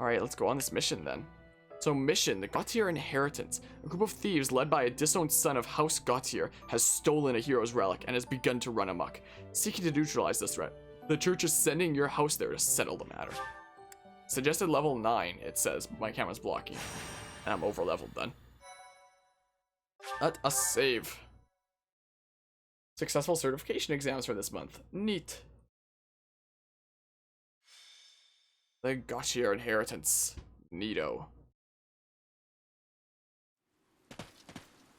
Alright, let's go on this mission then. So mission, the Gautier inheritance. A group of thieves led by a disowned son of House Gautier has stolen a hero's relic and has begun to run amok, seeking to neutralize this threat. The church is sending your house there to settle the matter. Suggested level 9, it says. My camera's blocking. And I'm over leveled then. Let us save. Successful certification exams for this month. Neat. The Gautier inheritance. Neato.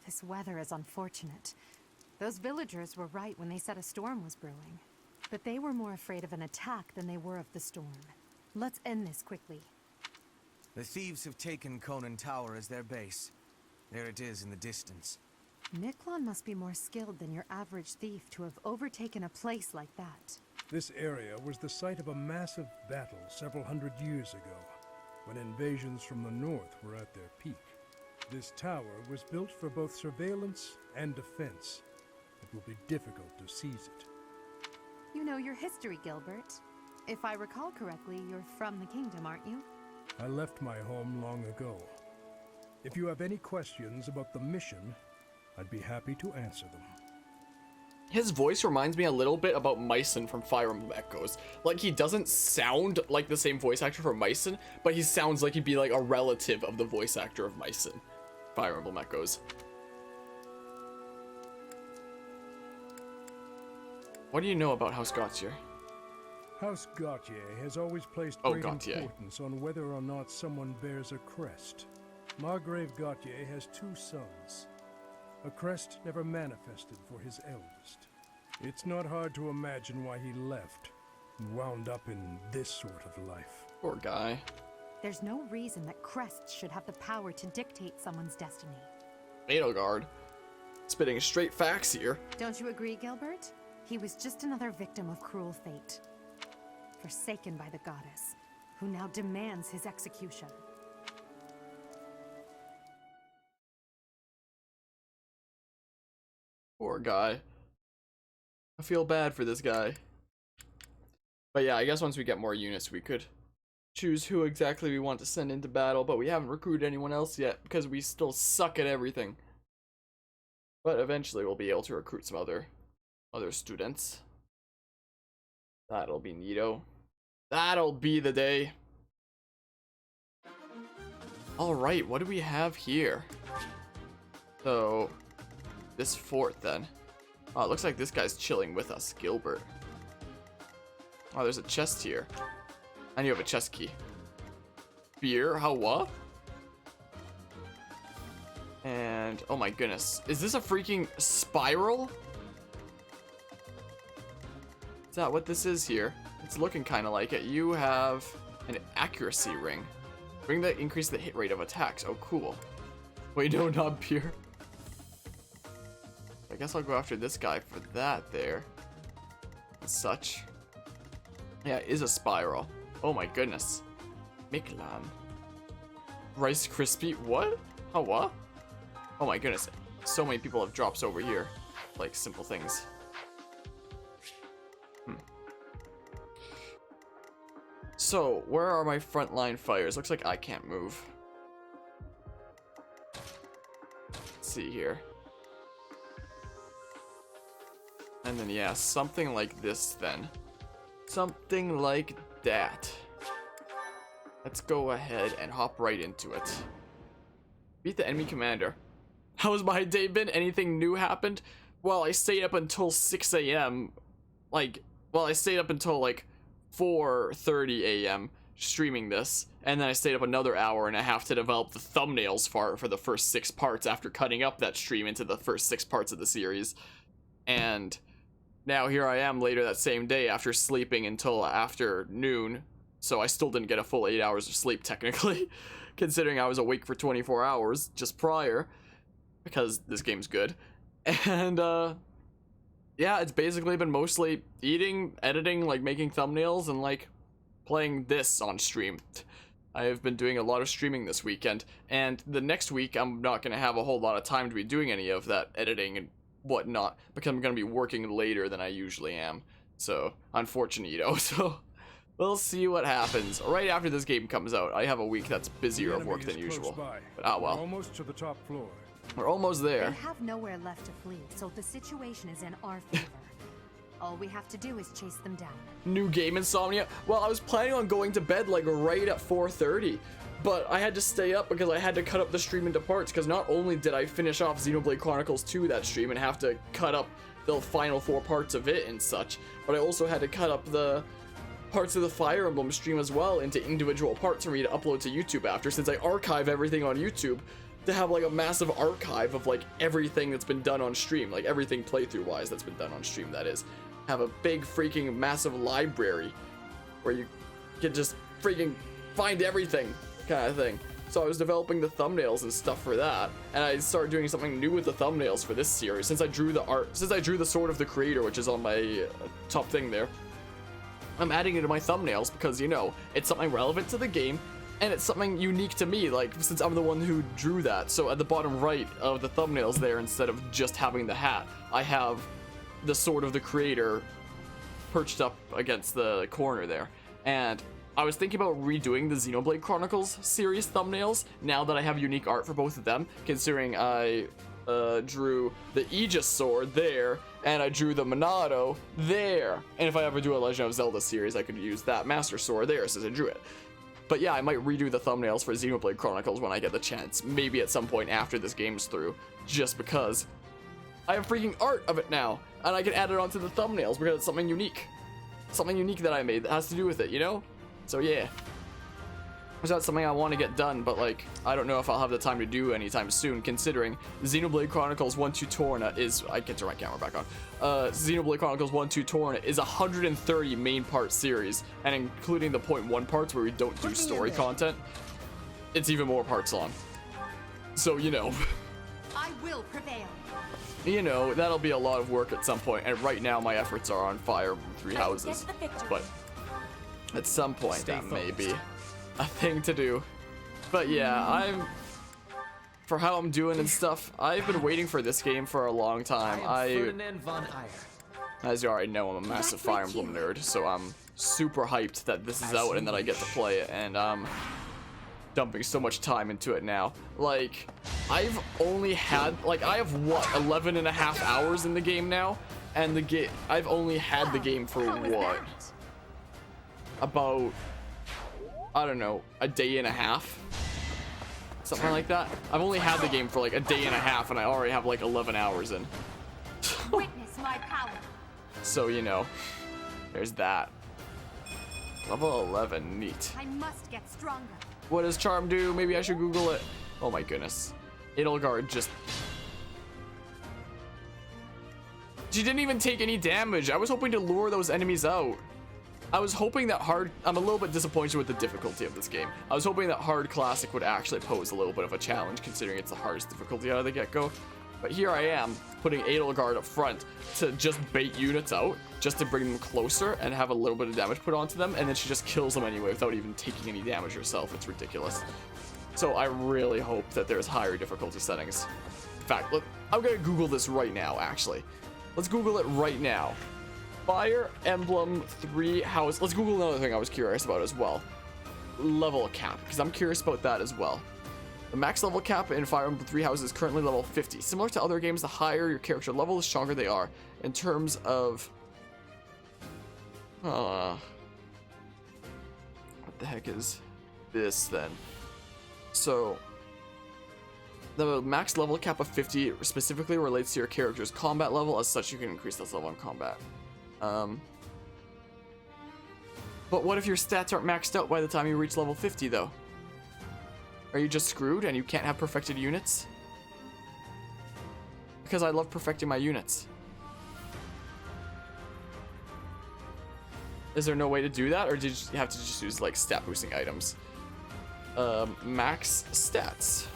This weather is unfortunate. Those villagers were right when they said a storm was brewing. But they were more afraid of an attack than they were of the storm. Let's end this quickly. The thieves have taken Conan Tower as their base. There it is in the distance. Miklon must be more skilled than your average thief to have overtaken a place like that. This area was the site of a massive battle several hundred years ago, when invasions from the north were at their peak. This tower was built for both surveillance and defense. It will be difficult to seize it. You know your history, Gilbert. If I recall correctly, you're from the kingdom, aren't you? I left my home long ago. If you have any questions about the mission, I'd be happy to answer them. His voice reminds me a little bit about Mycen from Fire Emblem Echoes. Like, he doesn't sound like the same voice actor for Mycen, but he sounds like he'd be like a relative of the voice actor of Mycen. Fire Emblem Echoes. What do you know about House Gautier? House Gautier has always placed great importance on whether or not someone bears a crest. Margrave Gautier has 2 sons. A crest never manifested for his eldest. It's not hard to imagine why he left and wound up in this sort of life. Poor guy. There's no reason that crests should have the power to dictate someone's destiny. Edelgard. Spitting straight facts here. Don't you agree, Gilbert? He was just another victim of cruel fate. Forsaken by the goddess, who now demands his execution. Poor guy. I feel bad for this guy. But yeah, I guess once we get more units, we could choose who exactly we want to send into battle, but we haven't recruited anyone else yet because we still suck at everything. But eventually we'll be able to recruit some other students. That'll be neato. That'll be the day. Alright, what do we have here? So, this fort then. Oh, it looks like this guy's chilling with us, Gilbert. Oh, there's a chest here. And you have a chest key. Beer, how what? And, oh my goodness. Is this a freaking spiral? Is that what this is here? It's looking kind of like it. You have an accuracy ring. Ring that increase the hit rate of attacks. Oh, cool. Wait, no, not beer. I guess I'll go after this guy for that there. And such. Yeah, it is a spiral. Oh my goodness. Miklon. Rice Krispie. What? How what? Oh my goodness. So many people have drops over here. Like simple things. So, where are my frontline fires? Looks like I can't move. Let's see here. And then, yeah, something like this then. Something like that. Let's go ahead and hop right into it. Beat the enemy commander. How's my day been? Anything new happened? Well, I stayed up until 6 a.m. I stayed up until 4:30 a.m. streaming this, and then I stayed up another hour and a half to develop the thumbnails for the first 6 parts after cutting up that stream into the first 6 parts of the series. And now here I am later that same day after sleeping until after noon, so I still didn't get a full 8 hours of sleep technically, considering I was awake for 24 hours just prior, because this game's good. And yeah, it's basically been mostly eating, editing, making thumbnails, and playing this on stream. I have been doing a lot of streaming this weekend, and the next week I'm not going to have a whole lot of time to be doing any of that editing and whatnot, because I'm going to be working later than I usually am. So, unfortunate, so We'll see what happens. Right after this game comes out, I have a week that's busier of work than usual. But We're well. almost to the top floor. We're almost there. They have nowhere left to flee, so the situation is in our favor. All we have to do is chase them down. New game insomnia. Well, I was planning on going to bed like right at 4:30, but I had to stay up because I had to cut up the stream into parts, because not only did I finish off Xenoblade Chronicles 2 that stream and have to cut up the final 4 parts of it and such, but I also had to cut up the parts of the Fire Emblem stream as well into individual parts for me to upload to YouTube after, since I archive everything on YouTube, to have like a massive archive of like everything that's been done on stream, like everything playthrough wise that's been done on stream, that is. Have a big freaking massive library where you can just freaking find everything kind of thing. So I was developing the thumbnails and stuff for that, and I started doing something new with the thumbnails for this series. Since I drew the Sword of the Creator, which is on my top thing there, I'm adding it to my thumbnails because, you know, it's something relevant to the game and it's something unique to me, like, since I'm the one who drew that. So at the bottom right of the thumbnails there, instead of just having the hat, I have the Sword of the Creator perched up against the corner there. And I was thinking about redoing the Xenoblade Chronicles series thumbnails now that I have unique art for both of them, considering I drew the Aegis sword there and I drew the Monado there. And if I ever do a Legend of Zelda series, I could use that Master Sword there since I drew it. But yeah, I might redo the thumbnails for Xenoblade Chronicles when I get the chance, maybe at some point after this game's through, just because I have freaking art of it now, and I can add it onto the thumbnails because it's something unique. Something unique that I made that has to do with it, you know? So yeah. So that's something I want to get done, but like, I don't know if I'll have the time to do anytime soon, considering Xenoblade Chronicles 1-2 Torna is, I can turn my camera back on, Xenoblade Chronicles 1-2 Torna is 130 main part series, and including the 0.1 parts where we don't do story content, it's even more parts long. So, you know. I will prevail. You know, that'll be a lot of work at some point, and right now my efforts are on Fire Three Houses, but at some point that may be a thing to do. But yeah, for how I'm doing and stuff, I've been waiting for this game for a long time. As you already know, I'm a massive Fire Emblem nerd, so I'm super hyped that this is out and that I get to play it, and dumping so much time into it now. Like, I've only had, like, I have what, 11 and a half hours in the game now, and I've only had the game for what, about, I don't know, a day and a half, something like that. I've only had the game for like a day and a half, and I already have like 11 hours in. Witness my power. So, you know, there's that. Level 11, neat. I must get stronger. What does Charm do? Maybe I should Google it. Oh my goodness. Edelgard just... She didn't even take any damage. I was hoping to lure those enemies out. I was hoping that hard... I'm a little bit disappointed with the difficulty of this game. I was hoping that hard classic would actually pose a little bit of a challenge, considering it's the hardest difficulty out of the get-go. But here I am, putting Edelgard up front to just bait units out, just to bring them closer and have a little bit of damage put onto them, and then she just kills them anyway without even taking any damage herself. It's ridiculous. So I really hope that there's higher difficulty settings. In fact, look, I'm gonna Google this right now, actually. Let's Google it right now. Fire Emblem 3 House. Let's Google another thing I was curious about as well. Level cap, because I'm curious about that as well. The max level cap in Fire Emblem 3 Houses is currently level 50. Similar to other games, the higher your character level, the stronger they are. In terms of... what the heck is this then? So, the max level cap of 50 specifically relates to your character's combat level. As such, you can increase this level in combat. But what if your stats aren't maxed out by the time you reach level 50 though? Are you just screwed and you can't have perfected units? Because I love perfecting my units. Is there no way to do that, or did you have to just use like stat boosting items? Max stats.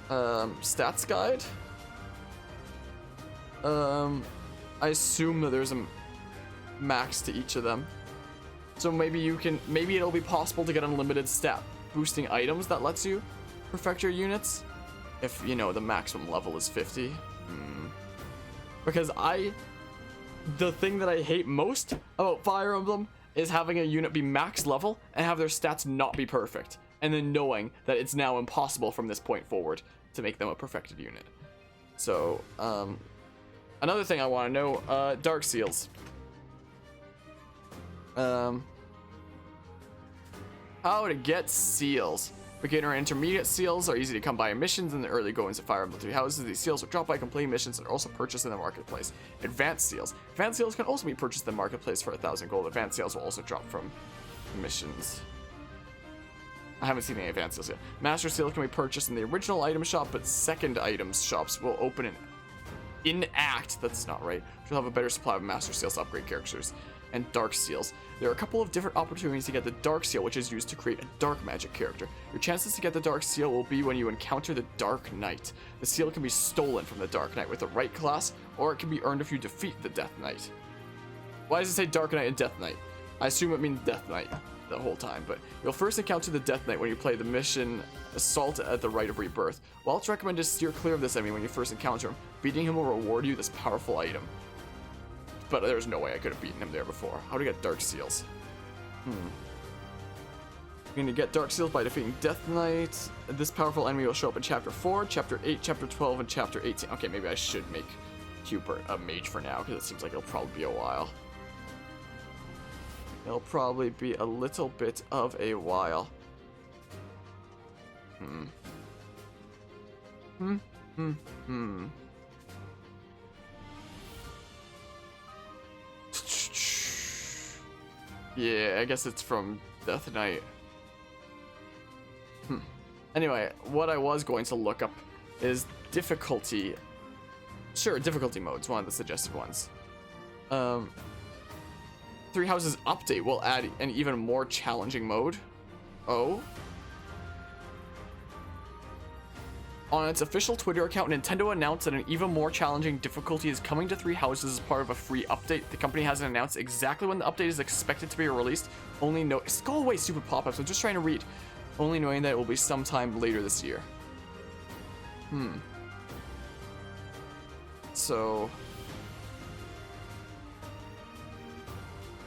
Stats guide. I assume that there's a max to each of them. So maybe it'll be possible to get unlimited stat boosting items that lets you perfect your units. If, you know, the maximum level is 50. Because the thing that I hate most about Fire Emblem is having a unit be max level and have their stats not be perfect, and then knowing that it's now impossible from this point forward to make them a perfected unit. So, another thing I want to know, Dark Seals. How to get seals. Beginner and intermediate seals are easy to come by in missions in the early goings of Fire Emblem Three Houses. These seals are dropped by completing missions and are also purchased in the marketplace. Advanced seals. Advanced seals can also be purchased in the marketplace for 1,000 gold. Advanced seals will also drop from missions. I haven't seen any advanced seals yet. Master seals can be purchased in the original item shop, but second items shops will open in act. That's not right. You'll have a better supply of master seals to upgrade characters. And dark seals. There are a couple of different opportunities to get the dark seal, which is used to create a dark magic character. Your chances to get the dark seal will be when you encounter the Dark Knight. The seal can be stolen from the Dark Knight with the right class, or it can be earned if you defeat the Death Knight. Why does it say Dark Knight and Death Knight? I assume it means Death Knight the whole time, but you'll first encounter the Death Knight when you play the mission Assault at the Rite of Rebirth. While it's recommended to steer clear of this enemy when you first encounter him, beating him will reward you this powerful item. But there's no way I could have beaten him there before. How to get Dark Seals? You're going to get Dark Seals by defeating Death Knight. This powerful enemy will show up in Chapter 4, Chapter 8, Chapter 12, and Chapter 18. Okay, maybe I should make Hubert a mage for now, because it seems like it'll probably be a while. It'll probably be a little bit of a while. Yeah, I guess it's from Death Knight. Anyway, what I was going to look up is difficulty. Sure, difficulty modes, one of the suggested ones. Three Houses update will add an even more challenging mode. Oh. On its official Twitter account, Nintendo announced that an even more challenging difficulty is coming to Three Houses as part of a free update. The company hasn't announced exactly when the update is expected to be released. Only know. Go away, stupid pop-ups. I'm just trying to read. Only knowing that it will be sometime later this year. So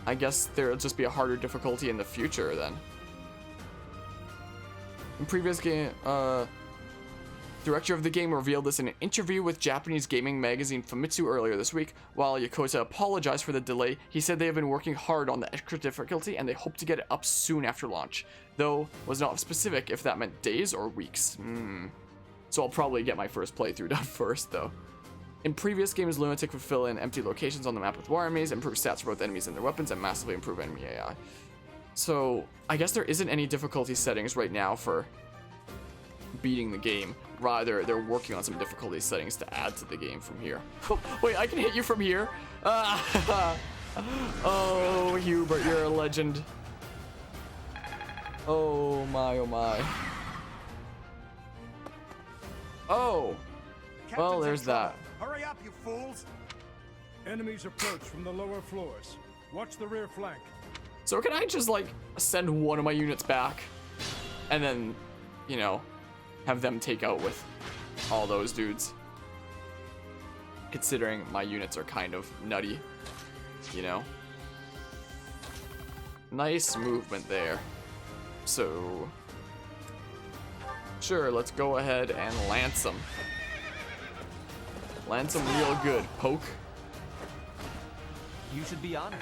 I guess there'll just be a harder difficulty in the future then. In previous game, director of the game revealed this in an interview with Japanese gaming magazine Famitsu earlier this week. While Yokota apologized for the delay, he said they have been working hard on the extra difficulty and they hope to get it up soon after launch, though was not specific if that meant days or weeks. So I'll probably get my first playthrough done first, though. In previous games, Lunatic would fill in empty locations on the map with war enemies, improve stats for both enemies and their weapons, and massively improve enemy AI. So I guess there isn't any difficulty settings right now for beating the game. Rather, they're working on some difficulty settings to add to the game from here. Wait, I can hit you from here? Oh, Hubert, you're a legend. Oh my, oh my. Oh. Well, there's that. Hurry up, you fools! Enemies approach from the lower floors. Watch the rear flank. So can I just, like, send one of my units back? And then, you know, have them take out with all those dudes? Considering my units are kind of nutty, you know? Nice movement there. So sure, let's go ahead and lance them. Lance them real good. Poke. You should be honored.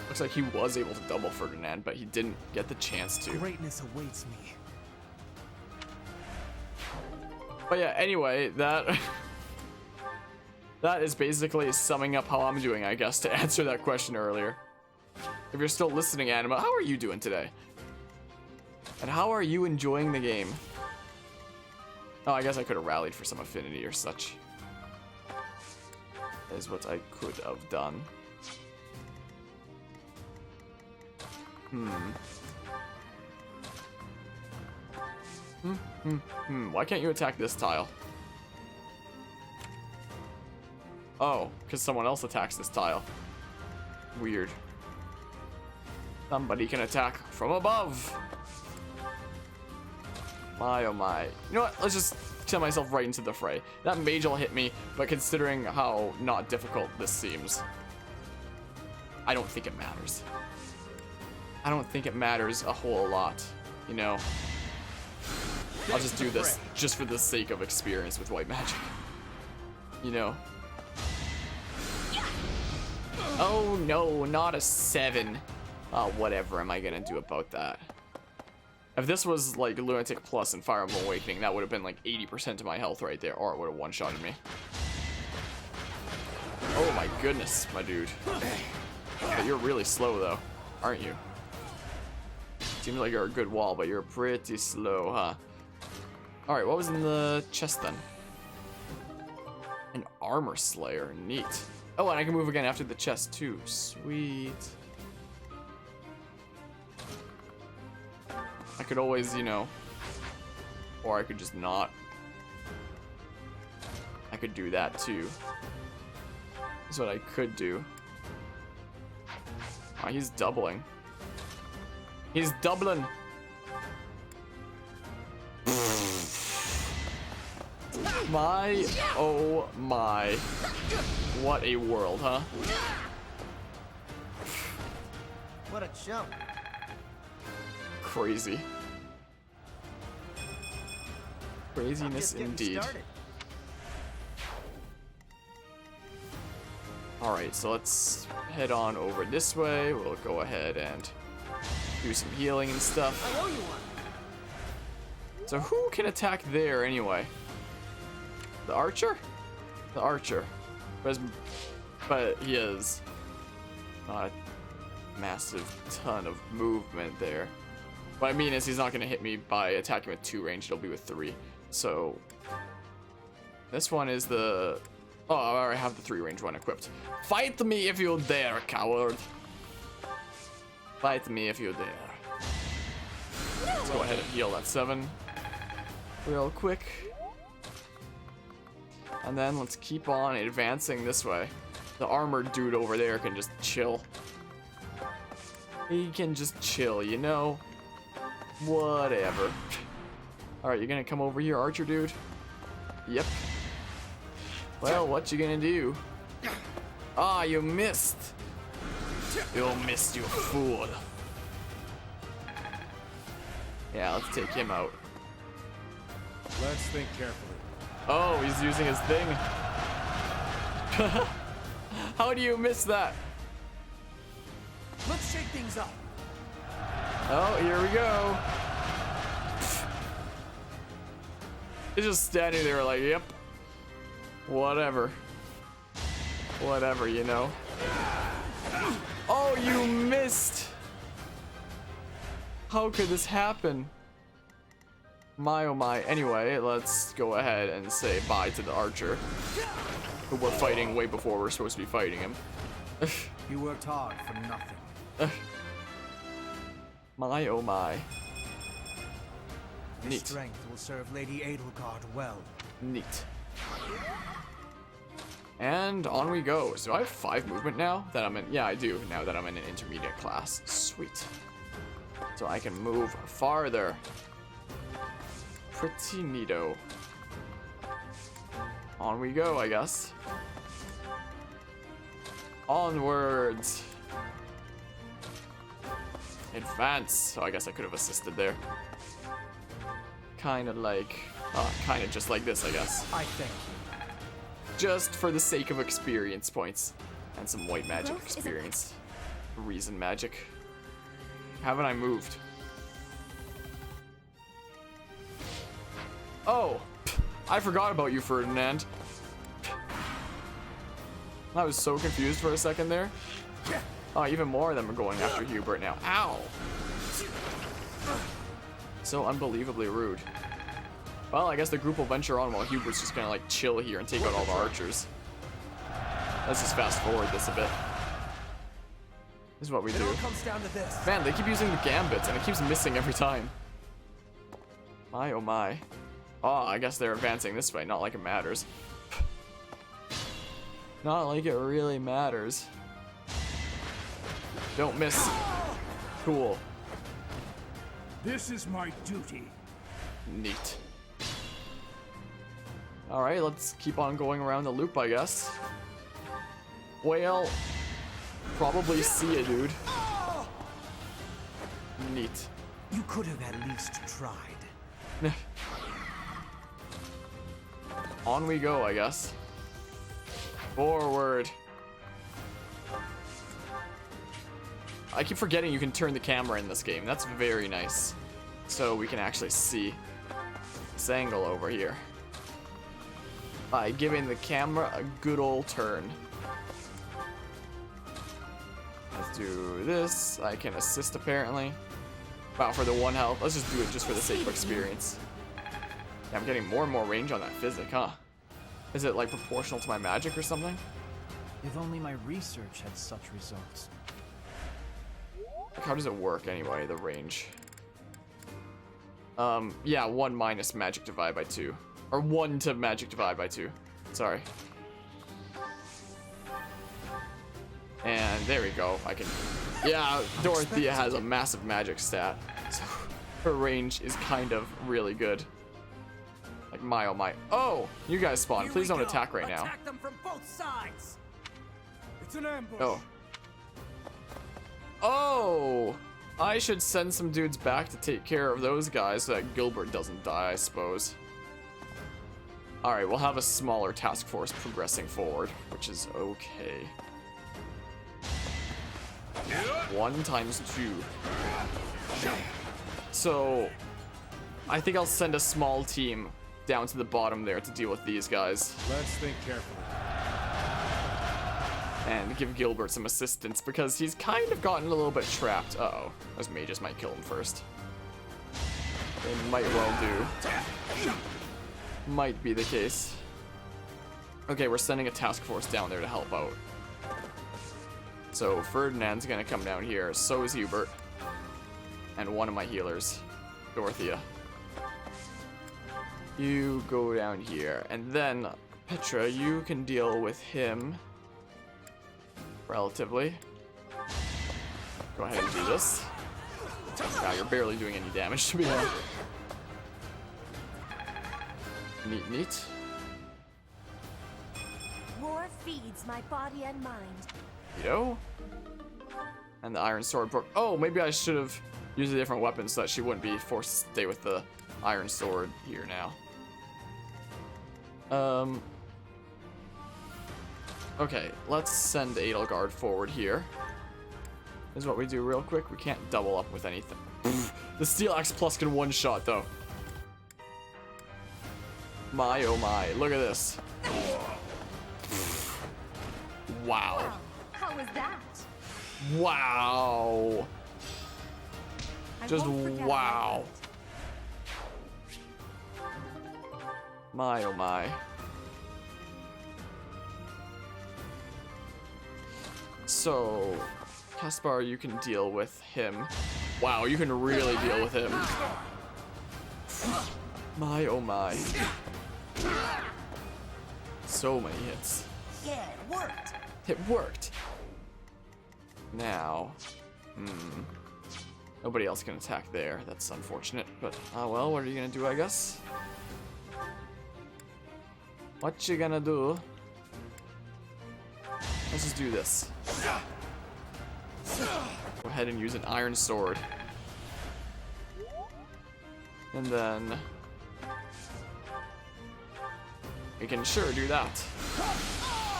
Looks like he was able to double Ferdinand, but he didn't get the chance to. Greatness awaits me. But yeah, anyway, that is basically summing up how I'm doing, I guess, to answer that question earlier. If you're still listening, Anima, how are you doing today? And how are you enjoying the game? Oh, I guess I could have rallied for some affinity or such. Is what I could have done. Why can't you attack this tile? Oh, because someone else attacks this tile. Weird. Somebody can attack from above. My oh my. You know what? Let's just send myself right into the fray. That mage will hit me, but considering how not difficult this seems, I don't think it matters. I don't think it matters a whole lot, you know? I'll just do this just for the sake of experience with white magic. You know? Oh no, not a 7. Oh, whatever am I gonna do about that? If this was like Lunatic Plus and Fire Emblem Awakening, that would have been like 80% of my health right there, or it would have one-shotted me. Oh my goodness, my dude. But you're really slow though, aren't you? Seems like you're a good wall, but you're pretty slow, huh? Alright, what was in the chest then? An armor slayer, neat. Oh, and I can move again after the chest too, sweet. I could always, you know, or I could just not. I could do that too. That's what I could do. Oh, he's doubling. He's doubling. My, oh my. What a world, huh? What a jump. Crazy. Craziness indeed. Alright, so let's head on over this way. We'll go ahead and do some healing and stuff. I owe you one. So who can attack there anyway? The archer? The archer. But he has not a massive ton of movement there. What I mean is he's not going to hit me by attacking with 2 range, it'll be with 3. So this one is the... Oh, I already have the 3 range one equipped. Fight me if you dare, coward. Fight me if you dare. Let's go ahead and heal that 7 real quick. And then let's keep on advancing this way. The armored dude over there can just chill. He can just chill, you know? Whatever. Alright, you're gonna come over here, archer dude? Yep. Well, what you gonna do? Ah, you missed. You missed, you fool. Yeah, let's take him out. Let's think carefully. Oh, he's using his thing. How do you miss that? Let's shake things up. Oh, here we go. He's just standing there like, yep. Whatever. Whatever, you know. Oh, you missed. How could this happen? My oh my. Anyway, let's go ahead and say bye to the archer, who we're fighting way before we're supposed to be fighting him. You worked hard for nothing. My oh my. Your Neat. strength will serve Lady Edelgard well. Neat. And on we go. So I have 5 movement now that I'm in. Yeah, I do now that I'm in an intermediate class. Sweet. So I can move farther. Pretty neato. On we go, I guess. Onwards. Advance. So I guess I could have assisted there. Kind of like, kind of just like this, I guess. I think. Just for the sake of experience points and some white magic experience. Reason magic. Haven't I moved? Oh, I forgot about you, Ferdinand. I was so confused for a second there. Oh, even more of them are going after Hubert now. Ow! So unbelievably rude. Well, I guess the group will venture on while Hubert's just gonna like chill here and take out all the archers. Let's just fast forward this a bit. This is what we do. It all comes down to this. Man, they keep using the gambits and it keeps missing every time. My oh my. Oh, I guess they're advancing this way, not like it matters. Not like it really matters. Don't miss. Cool. This is my duty. Neat. Alright, let's keep on going around the loop, I guess. Well, probably see a dude. Neat. You could have at least tried. On we go, I guess. Forward. I keep forgetting you can turn the camera in this game. That's very nice. So we can actually see this angle over here by giving the camera a good old turn. Let's do this. I can assist apparently. Wow, for the 1 health. Let's just do it just for the sake of experience. Yeah, I'm getting more and more range on that physic, huh? Is it like proportional to my magic or something? If only my research had such results. Like, how does it work anyway, the range? Yeah, 1 minus magic divide by 2. Or 1 to magic divide by 2. Sorry. And there we go. I can... Yeah, Dorothea has a massive magic stat. So her range is kind of really good. Like, my oh my. Oh! You guys spawn. Please don't attack right now. Attack them from both sides. It's an ambush. Oh. Oh! I should send some dudes back to take care of those guys so that Gilbert doesn't die, I suppose. Alright, we'll have a smaller task force progressing forward, which is okay. 1 times 2. So, I think I'll send a small team down to the bottom there to deal with these guys. Let's think carefully. And give Gilbert some assistance because he's kind of gotten a little bit trapped. Uh-oh. Those mages might kill him first. They might well do. Might be the case. Okay, we're sending a task force down there to help out. So Ferdinand's gonna come down here. So is Hubert. And one of my healers, Dorothea. You go down here. And then, Petra, you can deal with him. Relatively. Go ahead and do this. Wow, you're barely doing any damage, to be honest. Neat, neat. War feeds my body and mind. Yo. And the iron sword broke. Oh, maybe I should have used a different weapon so that she wouldn't be forced to stay with the iron sword here now. Okay, let's send Edelgard forward here. This is what we do real quick. We can't double up with anything. The Steel Axe Plus can one-shot, though. My, oh my. Look at this. Wow. How was that? Wow. Just wow. My, oh my. So, Caspar, you can deal with him. Wow, you can really deal with him. My, oh my. So many hits. Yeah, it worked. It worked. Now, nobody else can attack there. That's unfortunate, but well, what are you gonna do, I guess? What you gonna do? Let's just do this. Go ahead and use an iron sword. And then we can sure do that.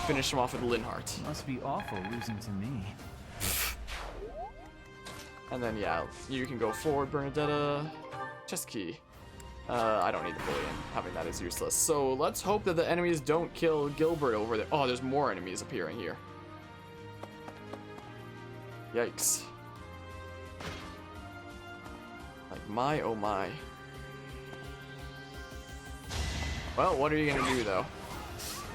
Finish him off with Linhart. Must be awful losing to me. And then, yeah, you can go forward, Bernadetta. Chest key. I don't need the bullion. Having that is useless. So let's hope that the enemies don't kill Gilbert over there. Oh, there's more enemies appearing here. Yikes. Like, my, oh my. Well, what are you gonna do, though?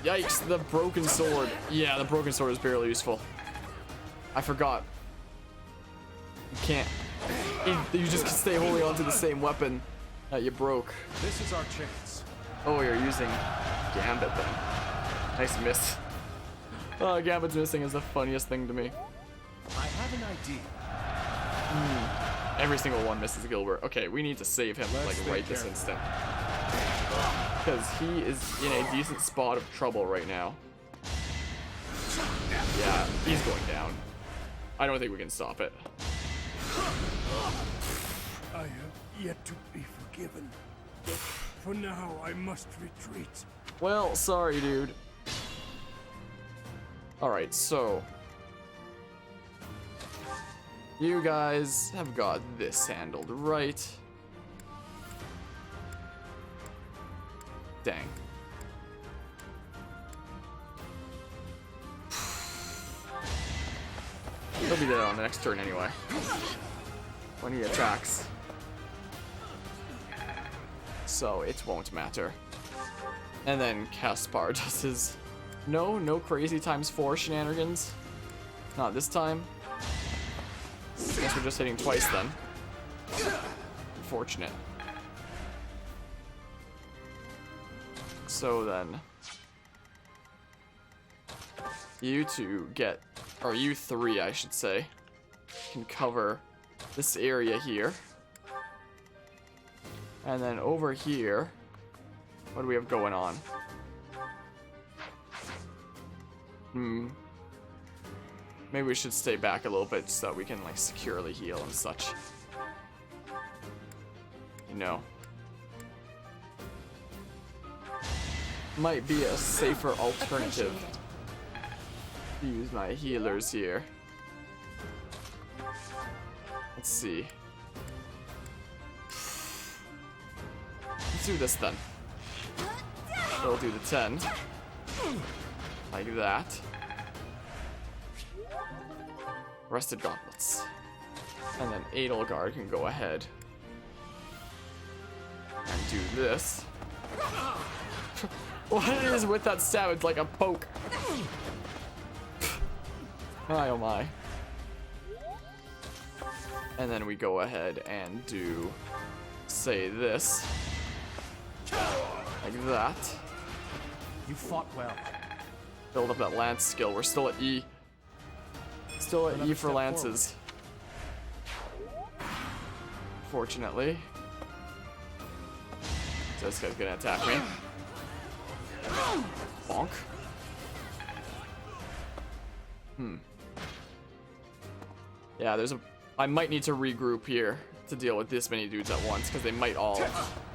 Yikes, the broken sword. Yeah, the broken sword is barely useful. I forgot. You can't. You just can stay holding on to the same weapon that you broke. This is our chance. Oh, you're using Gambit then. Nice miss. Oh, Gambit's missing is the funniest thing to me. I have an idea. Every single one misses Gilbert. Okay, we need to save him, like, right this instant. because he is in a decent spot of trouble right now. Yeah, he's going down. I don't think we can stop it. I have yet to be forgiven. For now, I must retreat. Well, sorry, dude. Alright, so you guys have got this handled right. Dang. He'll be dead on the next turn anyway. When he attacks. So it won't matter. And then Caspar does his no crazy ×4 shenanigans. Not this time. Guess we're just hitting twice then. Unfortunate. So then you two get, or you three I should say, can cover this area here. And then over here, what do we have going on? Maybe we should stay back a little bit so that we can like securely heal and such. You know. Might be a safer alternative to use my healers here. Let's see. Let's do this then. We'll do the 10. Like that. Rusted gauntlets. And then Edelgard can go ahead and do this. What it is with that stab, it's like a poke. My oh my. And then we go ahead and do, say this. Like that. You fought well. Build up that lance skill. We're still at E. Still at E for lances. Fortunately. So this guy's gonna attack me. Bonk. Yeah, I might need to regroup here to deal with this many dudes at once, because they might all,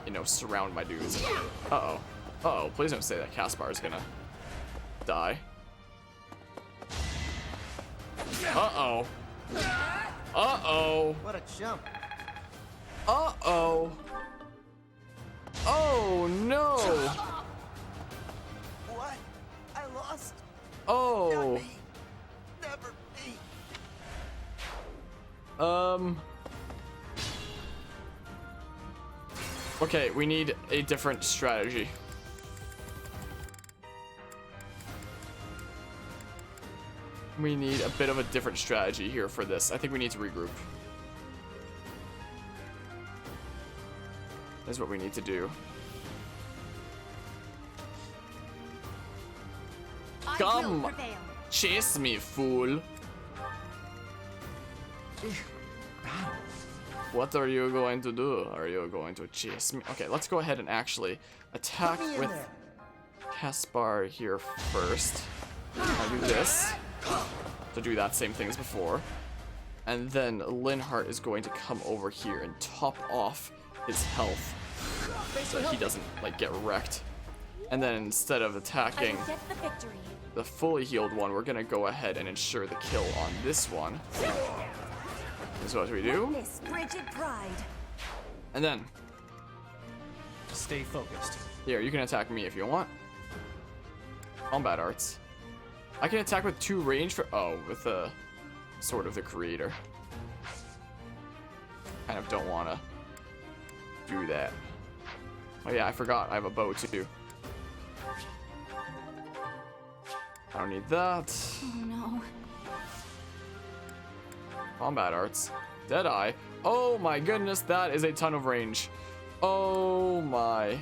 you know, surround my dudes. Uh-oh. Uh-oh, please don't say that Caspar is gonna die. Uh-oh. Uh-oh. What a chump. Uh-oh. Oh, no. What? I lost. Oh. Not me. Never me. Okay, we need a different strategy. We need a bit of a different strategy here for this. I think we need to regroup. That's what we need to do. Come! Chase me, fool! What are you going to do? Are you going to chase me? Okay, let's go ahead and actually attack with Caspar here first. I'll do this to do that same thing as before. And then Linhardt is going to come over here and top off his health so he doesn't like get wrecked. And then instead of attacking the fully healed one, we're gonna go ahead and ensure the kill on this one. This is what we do. And then stay focused. Here, you can attack me if you want. Combat arts. I can attack with 2 range for with the Sword of the Creator. Kind of don't wanna do that. Oh yeah, I forgot I have a bow too. I don't need that. Oh no. Combat arts. Deadeye. Oh my goodness, that is a ton of range. Oh my.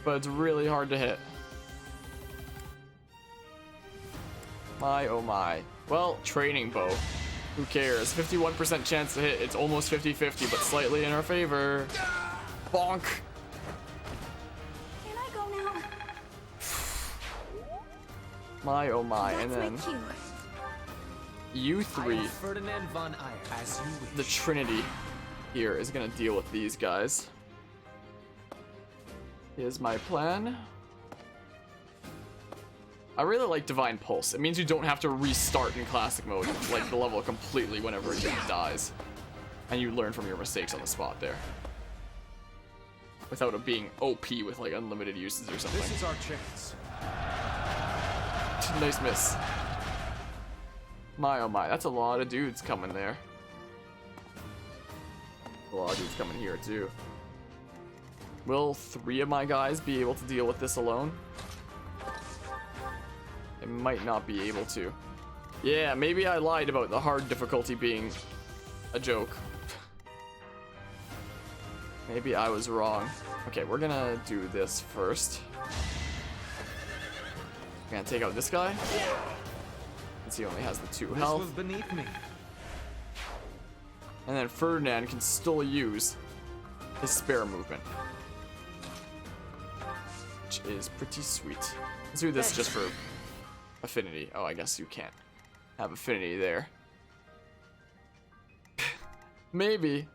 But it's really hard to hit. My oh my. Well, training bow. Who cares? 51% chance to hit. It's almost 50-50, but slightly in our favor. Bonk. My oh my, and then That's my cue. you three, Ferdinand von Eyre, as you wish. the Trinity here is gonna deal with these guys. Here's my plan. I really like Divine Pulse. It means you don't have to restart in classic mode, like the level completely whenever a unit dies. And you learn from your mistakes on the spot there. Without it being OP with like unlimited uses or something. This is our chance. Nice miss. My oh my, that's a lot of dudes coming there. A lot of dudes coming here too. Will 3 of my guys be able to deal with this alone? They might not be able to. Yeah, maybe I lied about the hard difficulty being a joke. Maybe I was wrong. Okay, we're gonna do this first. We're gonna take out this guy. Since he only has the 2 This health. was beneath me. And then Ferdinand can still use his spare movement. Which is pretty sweet. Let's do this just for affinity. Oh, I guess you can't have affinity there. Maybe.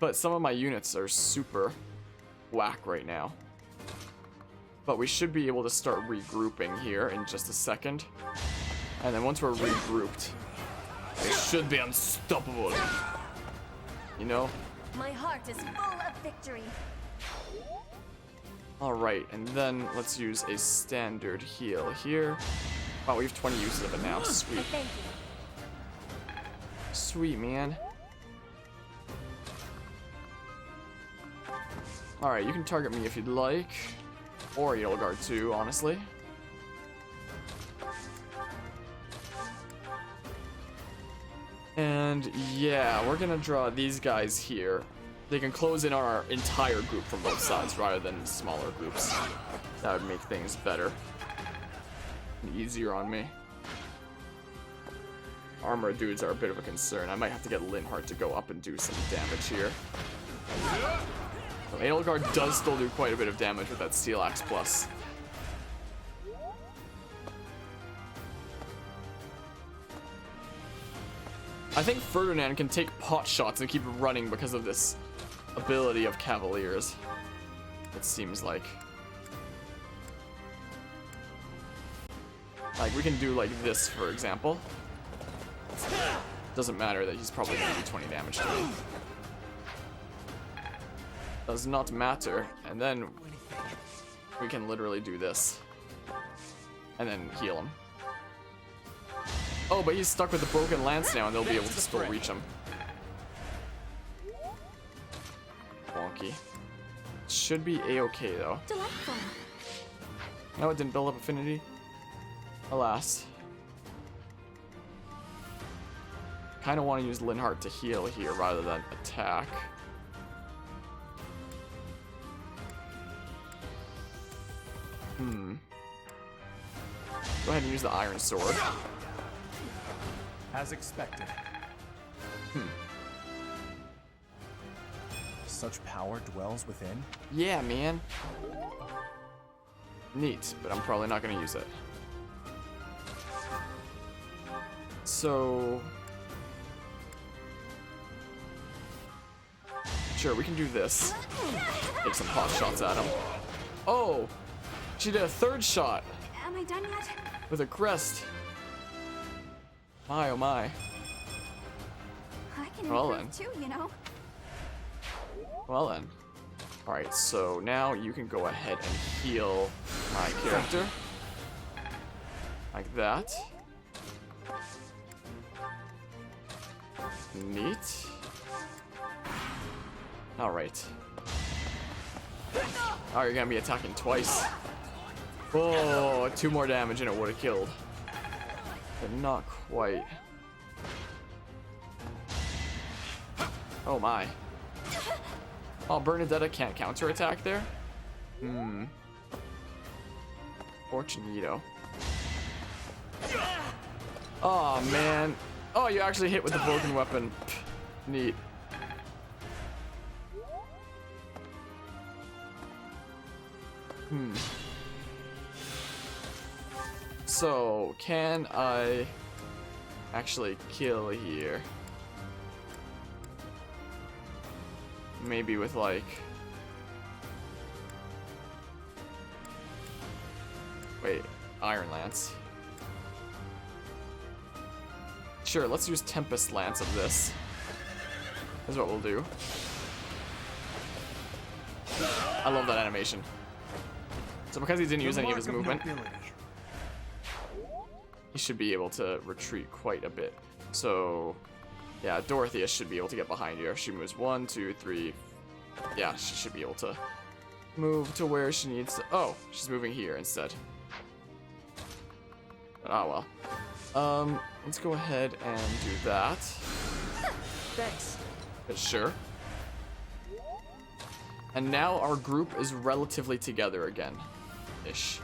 But some of my units are super whack right now. But we should be able to start regrouping here in just a second. And then once we're regrouped, it should be unstoppable. You know? My heart is full of victory. Alright, and then let's use a standard heal here. Wow, we have 20 uses of it now. Sweet. Thank you. Sweet, man. Alright, you can target me if you'd like. Or Edelgard too, honestly. And yeah, we're gonna draw these guys here. They can close in on our entire group from both sides rather than smaller groups. That would make things better. And easier on me. Armor dudes are a bit of a concern. I might have to get Linhardt to go up and do some damage here. So Edelgard does still do quite a bit of damage with that Steel Axe Plus. I think Ferdinand can take pot shots and keep running because of this ability of Cavaliers. It seems like. Like, we can do like this, for example. Doesn't matter that he's probably going to do 20 damage to me. Does not matter. And then we can literally do this. And then heal him. Oh, but he's stuck with the broken lance now and they'll be able to still reach him. Wonky. Should be a-okay though. Delightful. No, it didn't build up affinity. Alas. Kind of want to use Linhardt to heal here rather than attack. Go ahead and use the Iron Sword. As expected. Such power dwells within? Yeah, man. Neat, but I'm probably not going to use it. So... Sure, we can do this. Take some pot shots at him. Oh! She did a 3rd shot Am I done yet? with a crest. My oh my. I can Well improve too, you know. Well then. Alright, so now you can go ahead and heal my character. Like that. Neat. Alright. Oh, you're gonna be attacking twice. Oh, 2 more damage and it would have killed. But not quite. Oh my. Oh, Bernadetta can't counterattack there? Fortunito. Oh man. Oh, you actually hit with the broken weapon. Neat. So, can I actually kill here? Maybe with like... Wait, Iron Lance. Sure, let's use Tempest Lance of this. Is what we'll do. I love that animation. So because he didn't use any of his movement, he should be able to retreat quite a bit. So, yeah, Dorothea should be able to get behind here. She moves 1, 2, 3. Yeah, she should be able to move to where she needs to. Oh, she's moving here instead. But, oh well. Let's go ahead and do that. Thanks. Sure. And now our group is relatively together again. Ish.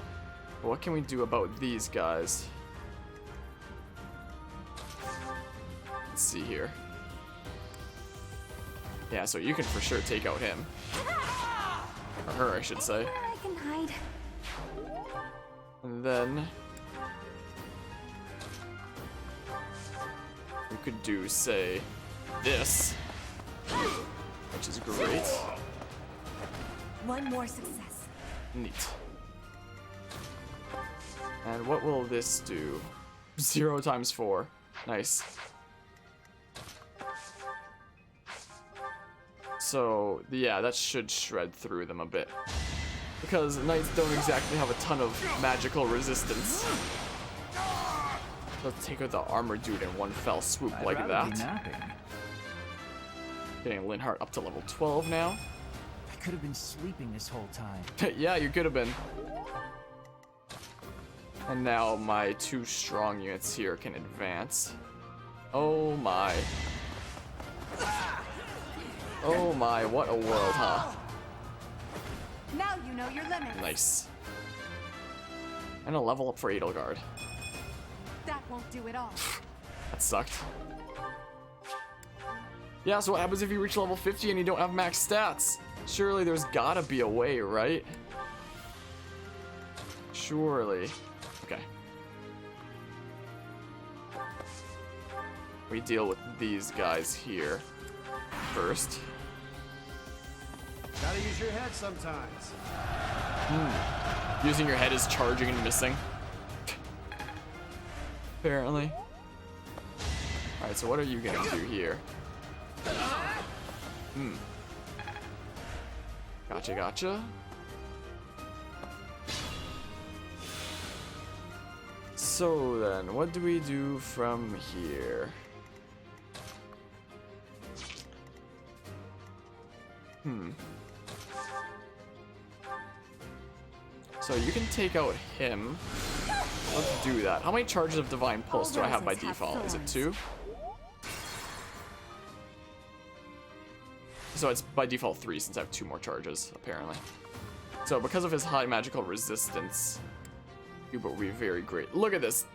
But what can we do about these guys? Let's see here. Yeah, so you can for sure take out him. Or her, I should say. I can hide. And then we could do, say, this, which is great. One more success. Neat. And what will this do? 0 times 4. Nice. So, yeah, that should shred through them a bit. Because knights don't exactly have a ton of magical resistance. Let's take out the armor dude in one fell swoop like that. Getting Linhardt up to level 12 now. I could have been sleeping this whole time. Yeah, you could have been. And now my 2 strong units here can advance. Oh my. Oh my, what a world, huh? Now you know your limits. Nice. And a level up for Edelgard. That won't do it all. That sucked. Yeah, so what happens if you reach level 50 and you don't have max stats? Surely there's gotta be a way, right? Surely. Okay. We deal with these guys here first. Gotta use your head sometimes. Using your head is charging and missing. Apparently. Alright, so what are you gonna do here? Gotcha, gotcha. So then, what do we do from here? So you can take out him. Let's do that. How many charges of Divine Pulse do I have by default? Is it 2? So it's by default 3 since I have 2 more charges, apparently. So because of his high magical resistance, Hubert will be very great. Look at this.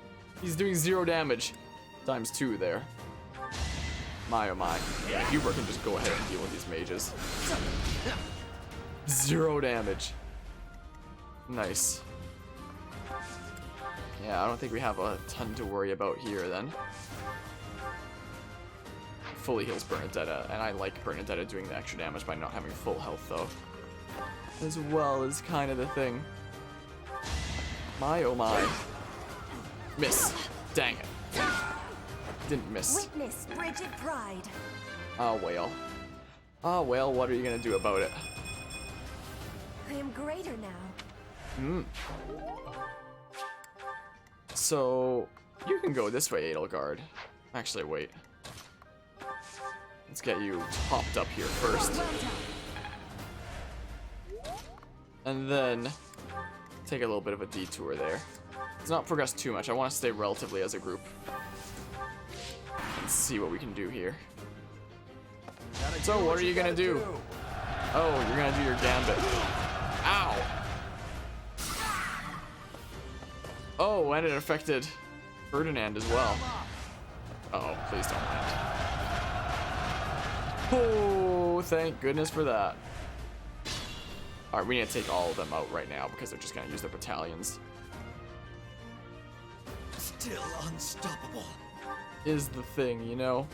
He's doing 0 damage. Times 2 there. My oh my. Yeah, Hubert can just go ahead and deal with these mages. 0 damage. Nice. Yeah, I don't think we have a ton to worry about here then. Fully heals Bernadetta, and I like Bernadetta doing the extra damage by not having full health though. As well as kind of the thing. My oh my. Miss. Dang it. Didn't miss. Witness frigid pride. Ah well. Ah well, what are you gonna do about it? I am greater now. So, you can go this way, Edelgard. Actually, wait. Let's get you topped up here first. And then, take a little bit of a detour there. Let's not progress too much. I want to stay relatively as a group. And see what we can do here. So, what are you gonna do? Oh, you're gonna do your gambit. Ow! Oh, and it affected Ferdinand as well. Uh-oh, please don't land. Oh, thank goodness for that. Alright, we need to take all of them out right now because they're just gonna use their battalions. Still unstoppable. Is the thing, you know?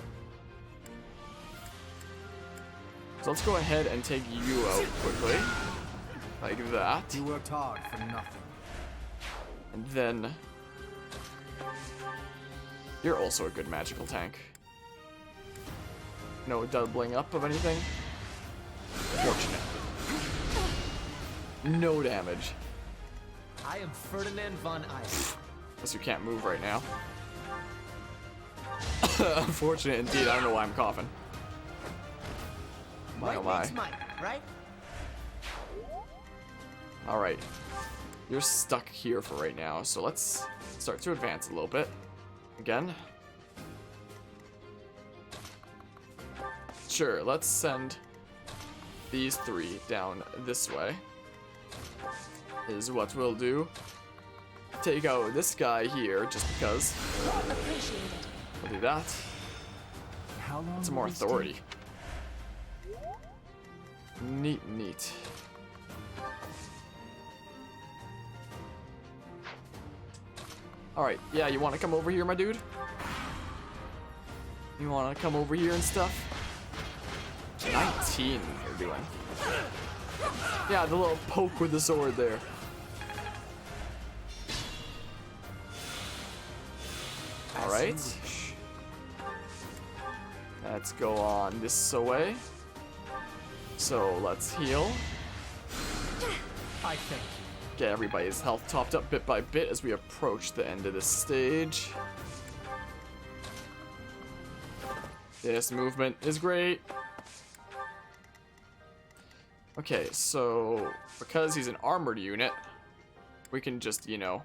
So let's go ahead and take you out quickly. Like that. You worked hard for nothing. And then... You're also a good magical tank. No doubling up of anything. Fortunate. No damage. I am Ferdinand von Eyck. Unless you can't move right now. Unfortunate indeed. I don't know why I'm coughing. My oh my. Right? Alright. You're stuck here for right now, so let's start to advance a little bit. Again. Sure, let's send these three down this way. Is what we'll do. Take out this guy here, just because. Appreciate it. We'll do that. How long? Some more authority. Neat, neat. Alright, yeah, you want to come over here, my dude? You want to come over here and stuff? 19 you're doing. Yeah, the little poke with the sword there. Alright. Let's go on this way. So let's heal. I think. Get everybody's health topped up bit by bit as we approach the end of this stage. This movement is great. Okay, so because he's an armored unit, we can just, you know,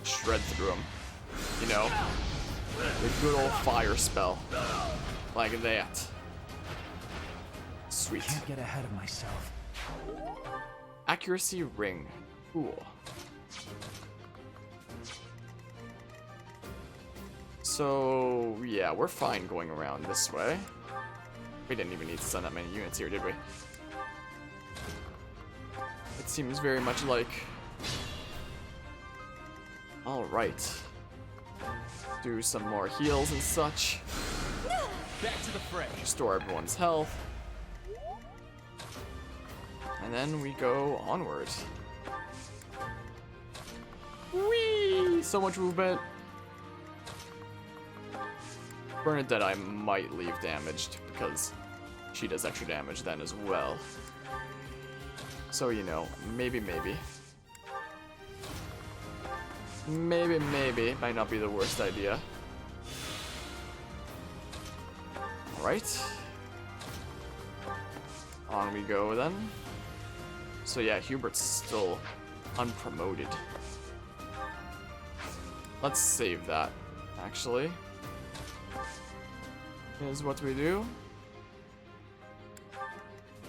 shred through him. You know, the good old fire spell. Like that. Sweet. Can't get ahead of myself. Accuracy ring. Cool. So, yeah, we're fine going around this way. We didn't even need to send that many units here, did we? It seems very much like... Alright. Do some more heals and such. Back to the fray. Restore everyone's health. And then we go onward. Whee! So much movement. Bernadette I might leave damaged because she does extra damage then as well. So, you know, maybe. Maybe. Might not be the worst idea. Alright. On we go then. So yeah, Hubert's still unpromoted. Let's save that, actually. Here's what we do.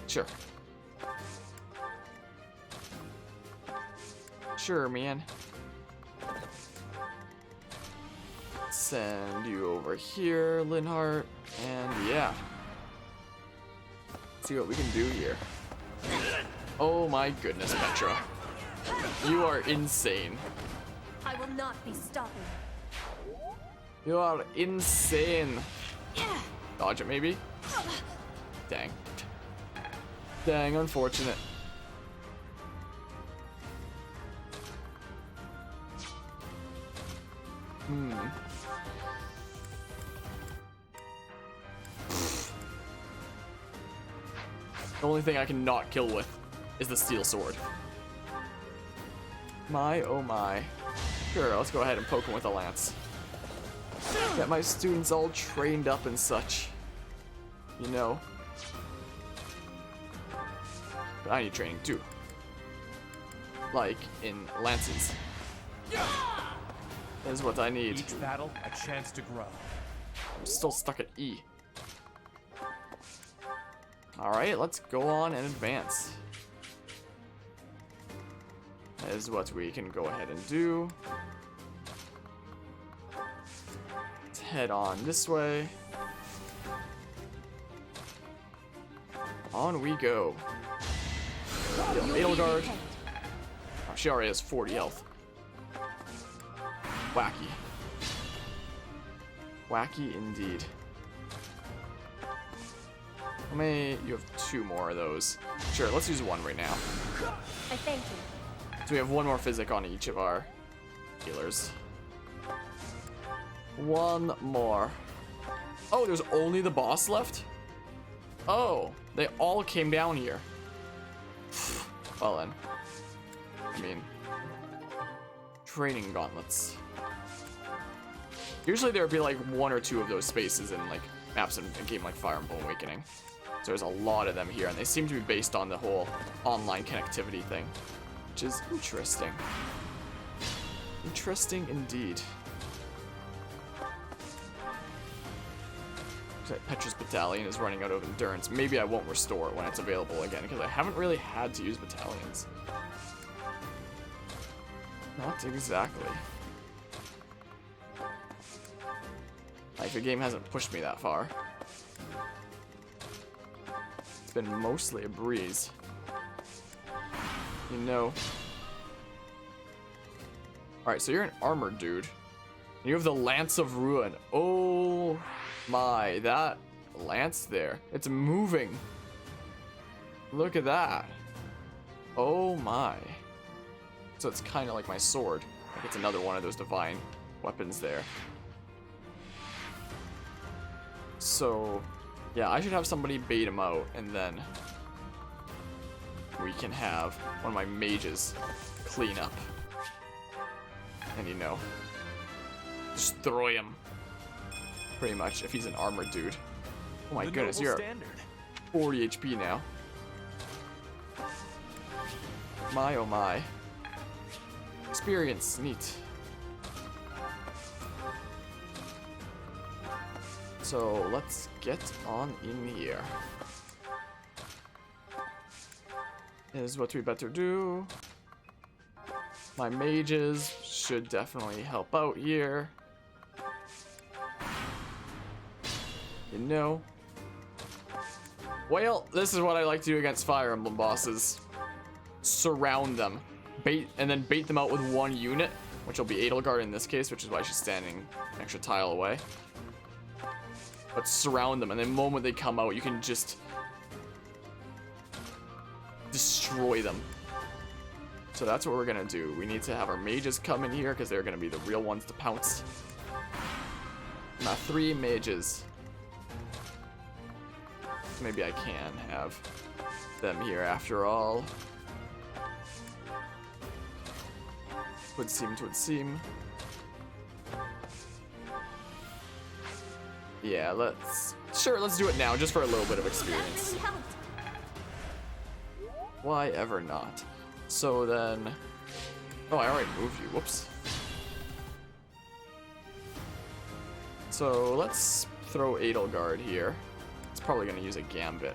Sure. Sure, man. Send you over here, Linhart, and yeah. Let's see what we can do here. Oh my goodness, Petra. You are insane. I will not be stopping. You are insane. Dodge it, maybe? Dang. Dang, unfortunate. The only thing I can not kill with is the steel sword. My, oh my. Sure, let's go ahead and poke him with a lance. Get my students all trained up and such. You know. But I need training too. Like in lances. That is what I need. Each battle, a chance to grow. I'm still stuck at E. Alright, let's go on and advance. That is what we can go ahead and do. Let's head on this way. On we go. Fatal guard. Oh, she already has 40 health. Wacky. Wacky indeed. How many? You have 2 more of those. Sure, let's use 1 right now. I thank you. So we have 1 more physic on each of our healers. 1 more. Oh, there's only the boss left? Oh, they all came down here. Well then. I mean, training gauntlets. Usually there would be like 1 or 2 of those spaces in like maps in a game like Fire Emblem Awakening. So there's a lot of them here, and they seem to be based on the whole online connectivity thing, which is interesting. Interesting indeed. Petra's battalion is running out of endurance. Maybe I won't restore it when it's available again, because I haven't really had to use battalions. Not exactly. Like, the game hasn't pushed me that far. It's been mostly a breeze. You know. Alright, so you're an armored dude. You have the Lance of Ruin. Oh my, that lance there. It's moving. Look at that. Oh my. So it's kind of like my sword. Like it's another one of those divine weapons there. So, yeah, I should have somebody bait him out, and then we can have one of my mages clean up. And, you know, destroy him. Pretty much, if he's an armored dude. Oh my goodness, you're 40 HP now. My oh my. Experience, neat. So let's get on in here. Is what we better do. My mages should definitely help out here. You know. Well, this is what I like to do against Fire Emblem bosses. Surround them. Bait them out with 1 unit, which will be Edelgard in this case, which is why she's standing an extra tile away. But surround them, and the moment they come out, you can just destroy them. So that's what we're gonna do. We need to have our mages come in here, because they're gonna be the real ones to pounce. Now 3 mages. Maybe I can have them here after all. Would seem. Yeah, let's do it now, just for a little bit of experience. That really helped. Why ever not? So then, oh, I already moved you. Whoops. So let's throw Edelgard here. It's probably gonna use a Gambit.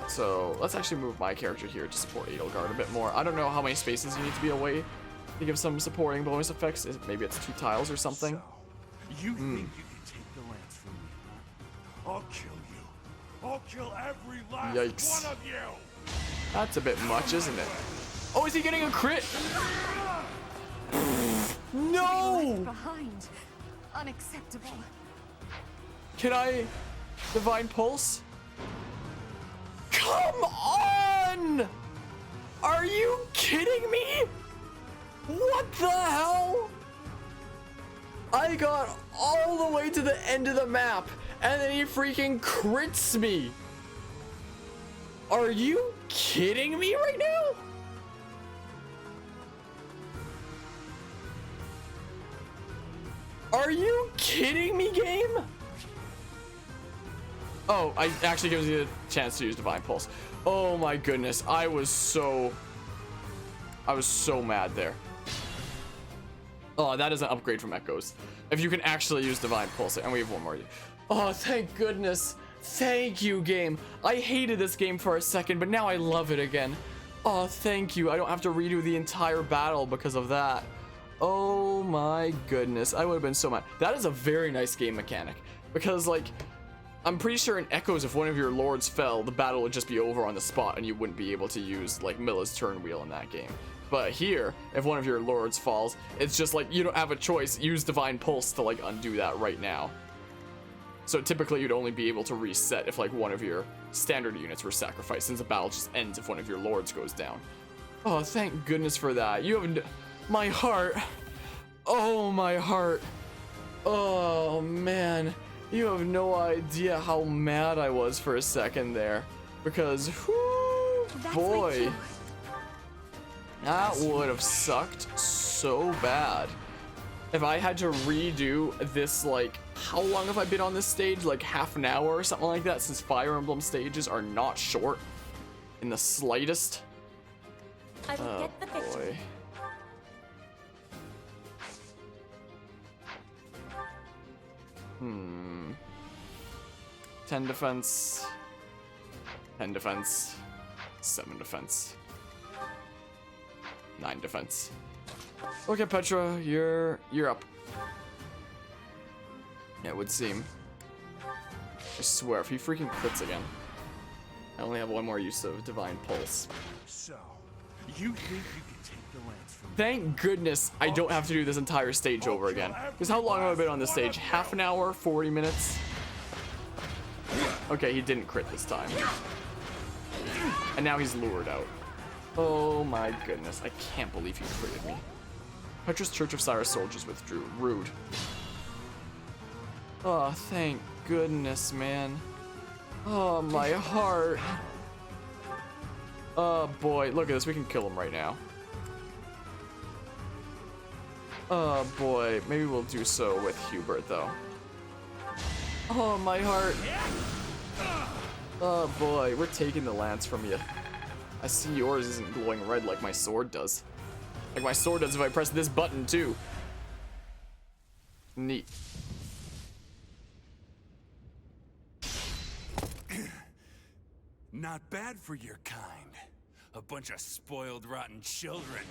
So let's actually move my character here to support Edelgard a bit more. I don't know how many spaces you need to be away to give some supporting bonus effects. Maybe it's 2 tiles or something. So, you think you can take the lance from me? I'll kill you. I'll kill every last Yikes. one of you. That's a bit much, isn't it? Oh, is he getting a crit? No! Behind. Unacceptable. Can I Divine Pulse? Come on! Are you kidding me? What the hell? I got all the way to the end of the map, and then he freaking crits me. Are you kidding me right now? Are you kidding me, game? Oh, I actually gives you a chance to use Divine Pulse. Oh my goodness, I was so mad there. Oh, that is an upgrade from Echoes. If you can actually use Divine Pulse, and we have 1 more. Oh, thank goodness. Thank you, game. I hated this game for a second, but now I love it again. Oh, thank you. I don't have to redo the entire battle because of that. Oh my goodness, I would have been so mad. That is a very nice game mechanic, because like, I'm pretty sure in Echoes, if one of your lords fell, the battle would just be over on the spot and you wouldn't be able to use like Milla's turn wheel in that game. But here, if one of your lords falls, it's just like you don't have a choice. Use Divine Pulse to like undo that right now. So typically you'd only be able to reset if like one of your standard units were sacrificed, since the battle just ends if one of your lords goes down. Oh, thank goodness for that. You have my heart. Oh, my heart. Oh, man. You have no idea how mad I was for a second there. Because, whoo, boy. That would have sucked so bad. If I had to redo this, like, how long have I been on this stage? Like half an hour or something like that, since Fire Emblem stages are not short in the slightest. I will get the victory. Boy. 10 defense, 10 defense, 7 defense, 9 defense. Okay, Petra, you're up. It would seem. I swear, if he freaking crits again, I only have one more use of Divine Pulse. So, you think you can take the lance from me? Thank goodness I don't have to do this entire stage over again. Because how long have I been on this stage? Half an hour? 40 minutes? Okay, he didn't crit this time. And now he's lured out. Oh my goodness, I can't believe he critted me. Petra's Church of Cyrus soldiers withdrew. Rude. Oh, thank goodness, man. Oh, my heart. Oh, boy. Look at this. We can kill him right now. Oh, boy. Maybe we'll do so with Hubert, though. Oh, my heart. Oh, boy. We're taking the lance from you. I see yours isn't glowing red like my sword does. Like my sword does if I press this button, too. Neat. Not bad for your kind. A bunch of spoiled, rotten children.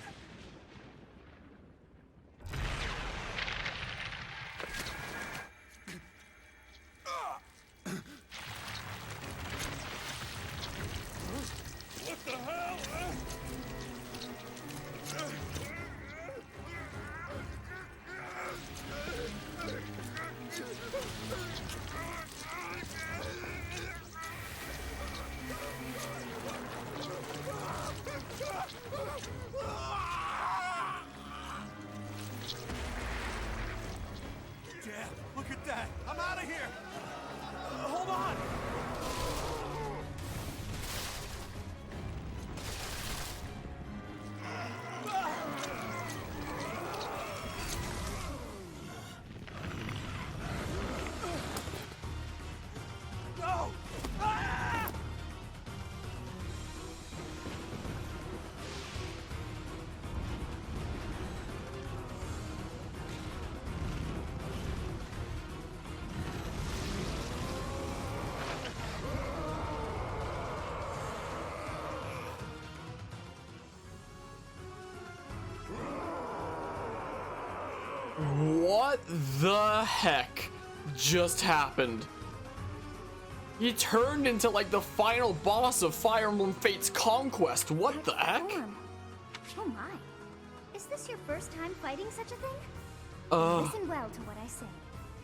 What the hell? Dad, look at that! I'm out of here! Hold on! No! Ah! What the heck just happened? He turned into like the final boss of Fire Emblem Fate's Conquest. What the heck? Oh my. Is this your first time fighting such a thing? Listen well to what I say.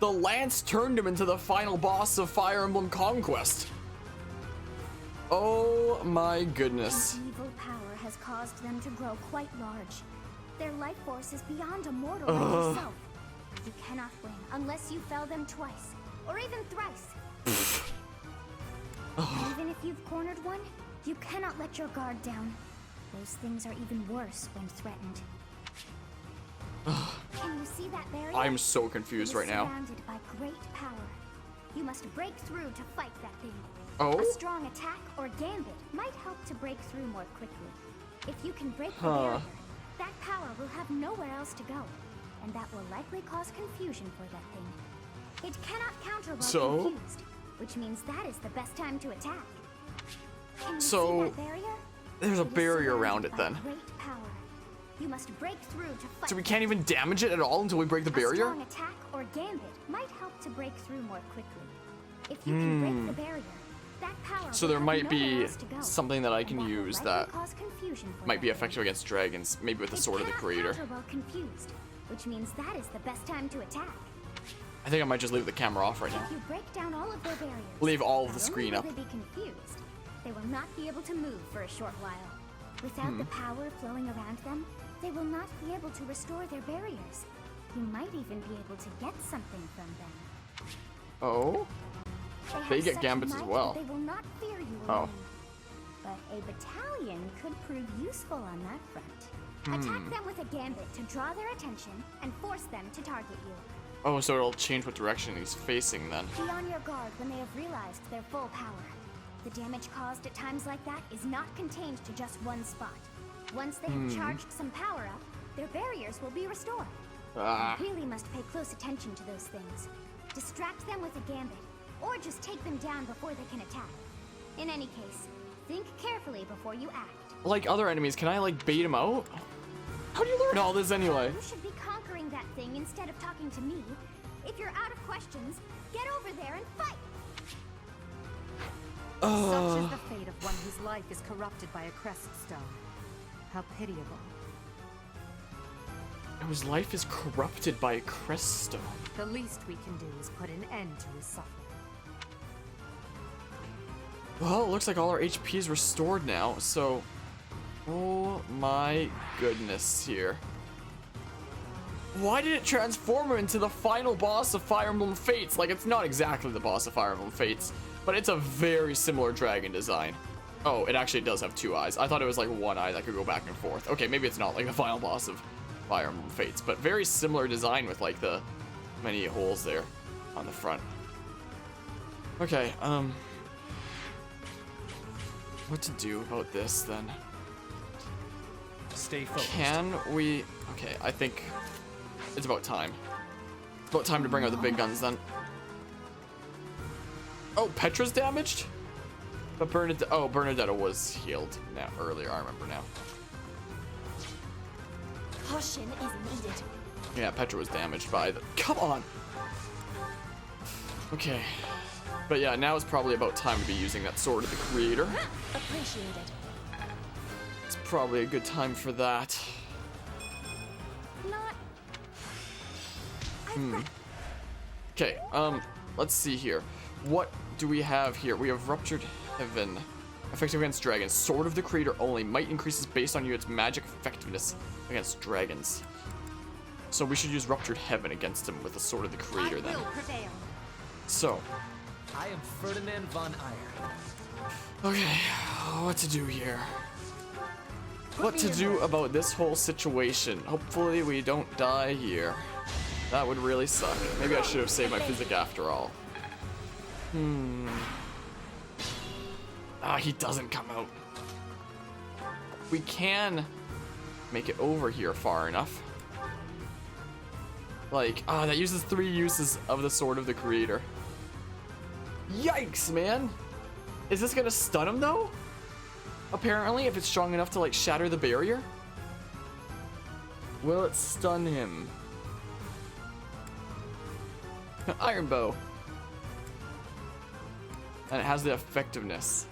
The lance turned him into the final boss of Fire Emblem Conquest. Oh my goodness. An evil power has caused them to grow quite large. Their life force is beyond a mortal like yourself. You cannot win unless you fell them twice, or even thrice. Even if you've cornered one, you cannot let your guard down. Those things are even worse when threatened. Can you see that barrier? I'm so confused right now. Surrounded by great power. You must break through to fight that thing. Oh? A strong attack or gambit might help to break through more quickly. If you can break the barrier, that power will have nowhere else to go, and that will likely cause confusion for that thing. It cannot counter while confused, which means that is the best time to attack. Can you see that barrier? There's a barrier around it then. Great power. You must break through to fight. So we can't even damage it at all until we break the barrier? A strong attack or gambit might help to break through more quickly. If you can break the barrier, That power So will there have might nowhere be else to go, something that I can and will use likely that cause confusion for might be them. effective against dragons, maybe with the They sword of the cannot creator. counter while confused, which means that is the best time to attack. I think I might just leave the camera off right now. If you break down all of their barriers, Leave all of not the only screen will up. they be confused, they will not be able to move for a short while. Without the power flowing around them, they will not be able to restore their barriers. You might even be able to get something from them. Oh? They They have get such gambits as might well. that they will not fear you Oh. alone. But a battalion could prove useful on that front. Attack them with a gambit to draw their attention and force them to target you. Oh, so it'll change what direction he's facing then. Be on your guard when they have realized their full power. The damage caused at times like that is not contained to just one spot. Once they have charged some power up, their barriers will be restored. Ah. You really must pay close attention to those things. Distract them with a gambit, or just take them down before they can attack. In any case, think carefully before you act. Like other enemies, can I like bait him out? How do you learn all this anyway? You should be conquering that thing instead of talking to me. If you're out of questions, get over there and fight! Such is the fate of one whose life is corrupted by a crest stone. How pitiable. Whose life is corrupted by a crest stone. The least we can do is put an end to his suffering. Well, it looks like all our HP is restored now, so... Oh my goodness here. Why did it transform him into the final boss of Fire Emblem Fates? Like, it's not exactly the boss of Fire Emblem Fates, but it's a very similar dragon design. Oh, it actually does have two eyes. I thought it was like one eye that could go back and forth. Okay, maybe it's not like the final boss of Fire Emblem Fates, but very similar design with like the many holes there on the front. Okay, what to do about this then? Stay focused. Can we... Okay, I think it's about time. It's about time to bring out the big guns then. Oh, Petra's damaged? But Bernadetta was healed now earlier, I remember now. Caution is needed. Yeah, Petra was damaged by the... Come on! Okay. But yeah, now is probably about time to be using that Sword of the Creator. Appreciated. It's probably a good time for that. Not. Okay, let's see here. What do we have here? We have Ruptured Heaven. Effective against dragons. Sword of the Creator only. Might increases based on unit's magic effectiveness against dragons. So we should use Ruptured Heaven against him with the Sword of the Creator then. Prevail. So, I am Ferdinand von Eyre. okay, what to do here? What to do about this whole situation? Hopefully we don't die here. That would really suck. Maybe I should have saved my physic after all. Ah, he doesn't come out. We can make it over here far enough. Like, that uses 3 uses of the Sword of the Creator. Yikes, man! Is this gonna stun him though? Apparently, if it's strong enough to like shatter the barrier. Will it stun him? Iron Bow. And it has the effectiveness.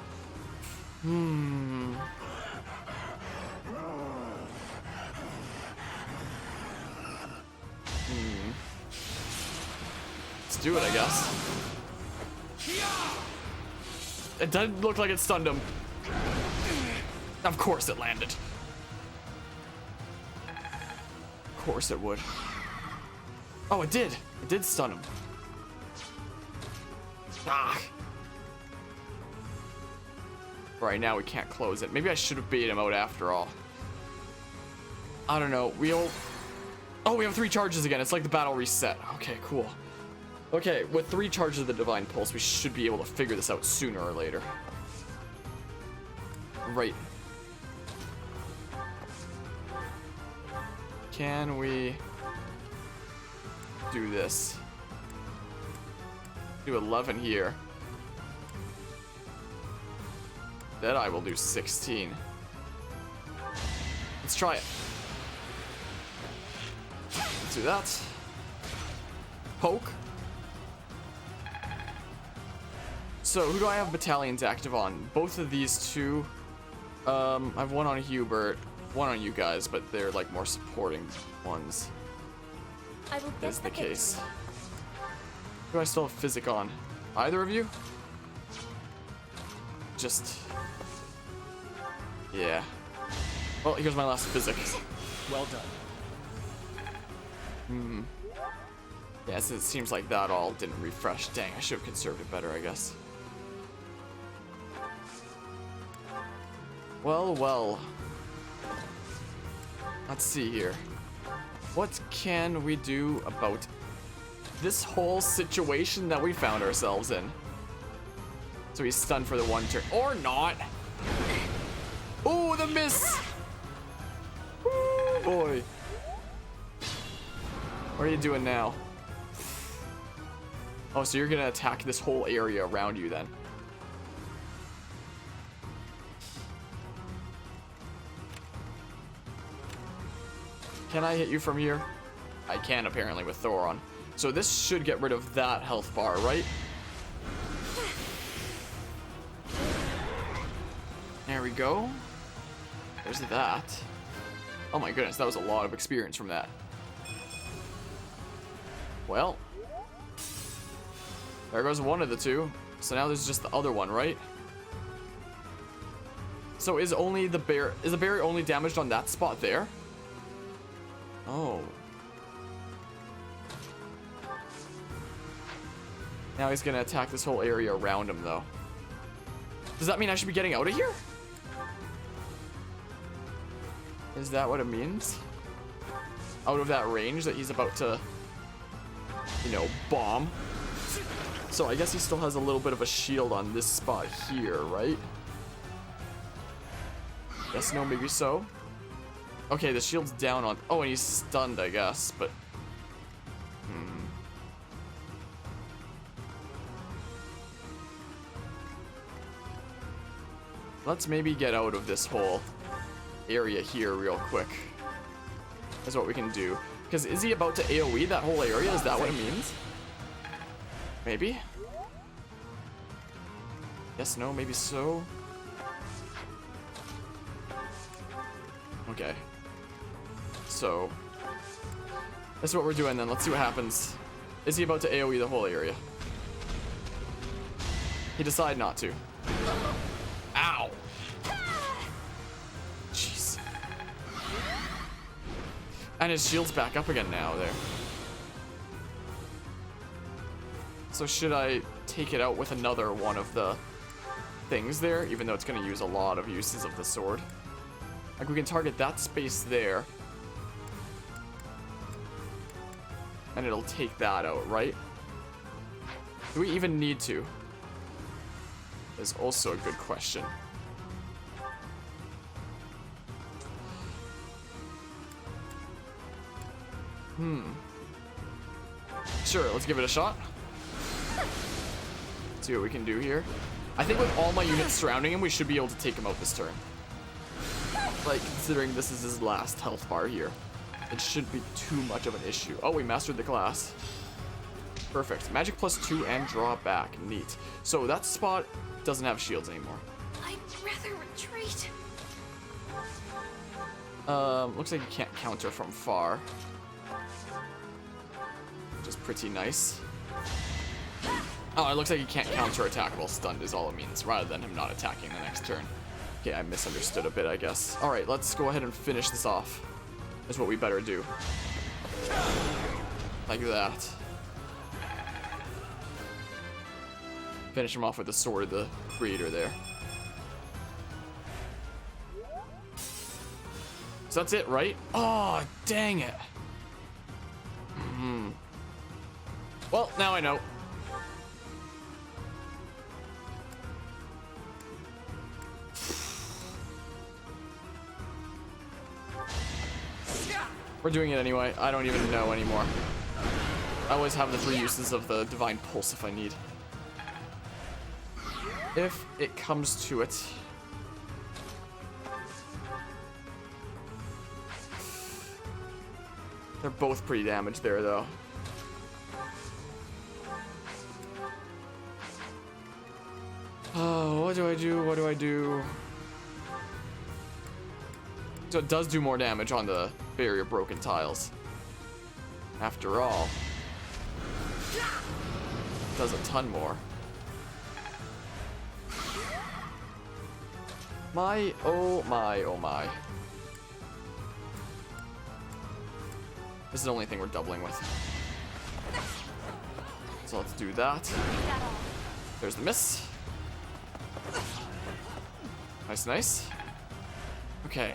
Let's do it, I guess. It doesn't look like it stunned him. Of course it landed. Of course it would. Oh, it did. It did stun him. Ah. Right now we can't close it. Maybe I should have baited him out after all. I don't know. Oh, we have 3 charges again. It's like the battle reset. Okay, cool. Okay, with 3 charges of the Divine Pulse, we should be able to figure this out sooner or later. Right. Can we do this? Do 11 here. Then I will do 16. Let's try it. Let's do that. So who do I have battalions active on? Both of these two. I have one on Hubert, one on you guys, but they're like more supporting ones. I will Is the case. victory. Who do I still have physic on? Either of you? Just... yeah. Well, here's my last physic. Well done. Yes, it seems like that all didn't refresh. Dang, I should have conserved it better, I guess. Well, well. Let's see here. What can we do about this whole situation that we found ourselves in? So he's stunned for the one turn. Or not. Oh, the miss! Ooh, boy. What are you doing now? Oh, so you're gonna attack this whole area around you then. Can I hit you from here? I can apparently with Thoron. So this should get rid of that health bar, right? There we go. There's that. Oh my goodness, that was a lot of experience from that. Well, there goes one of the two. So now there's just the other one, right? So is the berry only damaged on that spot there? Oh. Now he's gonna attack this whole area around him, though. Does that mean I should be getting out of here? Is that what it means? Out of that range that he's about to, you know, bomb. So I guess he still has a little bit of a shield on this spot here, right? Yes, no, maybe so. Okay, the shield's down on... oh, and he's stunned, I guess, but... Let's maybe get out of this whole area here real quick. Is what we can do. Because is he about to AoE that whole area? Is that what it means? Maybe? Yes, no, maybe so. Okay. So, that's what we're doing then. Let's see what happens. Is he about to AoE the whole area? He decided not to. Ow! Jeez. And his shield's back up again now there. So should I take it out with another one of the things there, even though it's going to use a lot of uses of the sword? Like, we can target that space there. And it'll take that out, right? Do we even need to? Is also a good question. Sure, let's give it a shot. See what we can do here. I think with all my units surrounding him, we should be able to take him out this turn. Like, considering this is his last health bar here. It shouldn't be too much of an issue. Oh, we mastered the class. Perfect. Magic +2 and draw back. Neat. So that spot doesn't have shields anymore. I'd rather retreat. Looks like you can't counter from far. Which is pretty nice. Oh, it looks like you can't counter-attack while stunned is all it means, rather than him not attacking the next turn. Okay, I misunderstood a bit, I guess. Alright, let's go ahead and finish this off. That's what we better do. Like that. Finish him off with the sword of the creator there. So that's it, right? Oh, dang it. Well, now I know. We're doing it anyway. I don't even know anymore. I always have the 3 uses of the Divine Pulse if I need. If it comes to it. They're both pretty damaged there, though. Oh, what do I do? What do I do? So it does do more damage on the barrier broken tiles. After all, it does a ton more. My, oh my, oh my. This is the only thing we're doubling with. So let's do that. There's the miss. Nice, nice. Okay.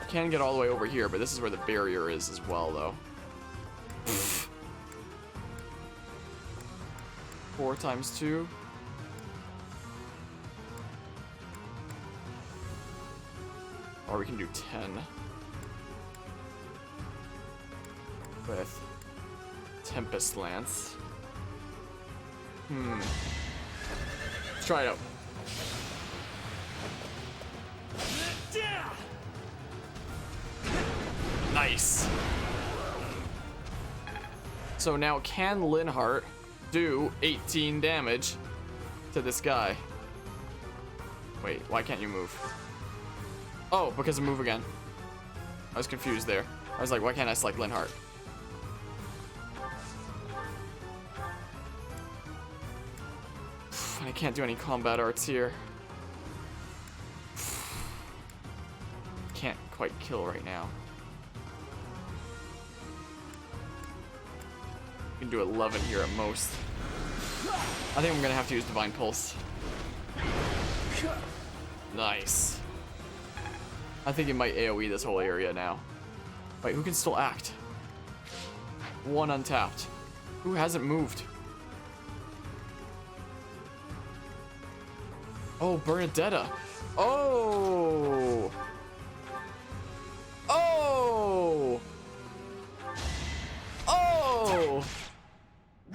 Can get all the way over here, but this is where the barrier is as well, though. 4 times 2. Or we can do 10. With Tempest Lance. Let's try it out. Nice. So now can Linhardt do 18 damage to this guy? Wait, why can't you move? Oh, because of move again. I was confused there. I was like, why can't I select Linhardt? I can't do any combat arts here. Can't quite kill right now. Can do 11 here at most. I think I'm gonna have to use Divine Pulse. Nice. I think it might AoE this whole area now. Wait, who can still act? 1 untapped. Who hasn't moved? Oh, Bernadetta. Oh! Oh! Oh!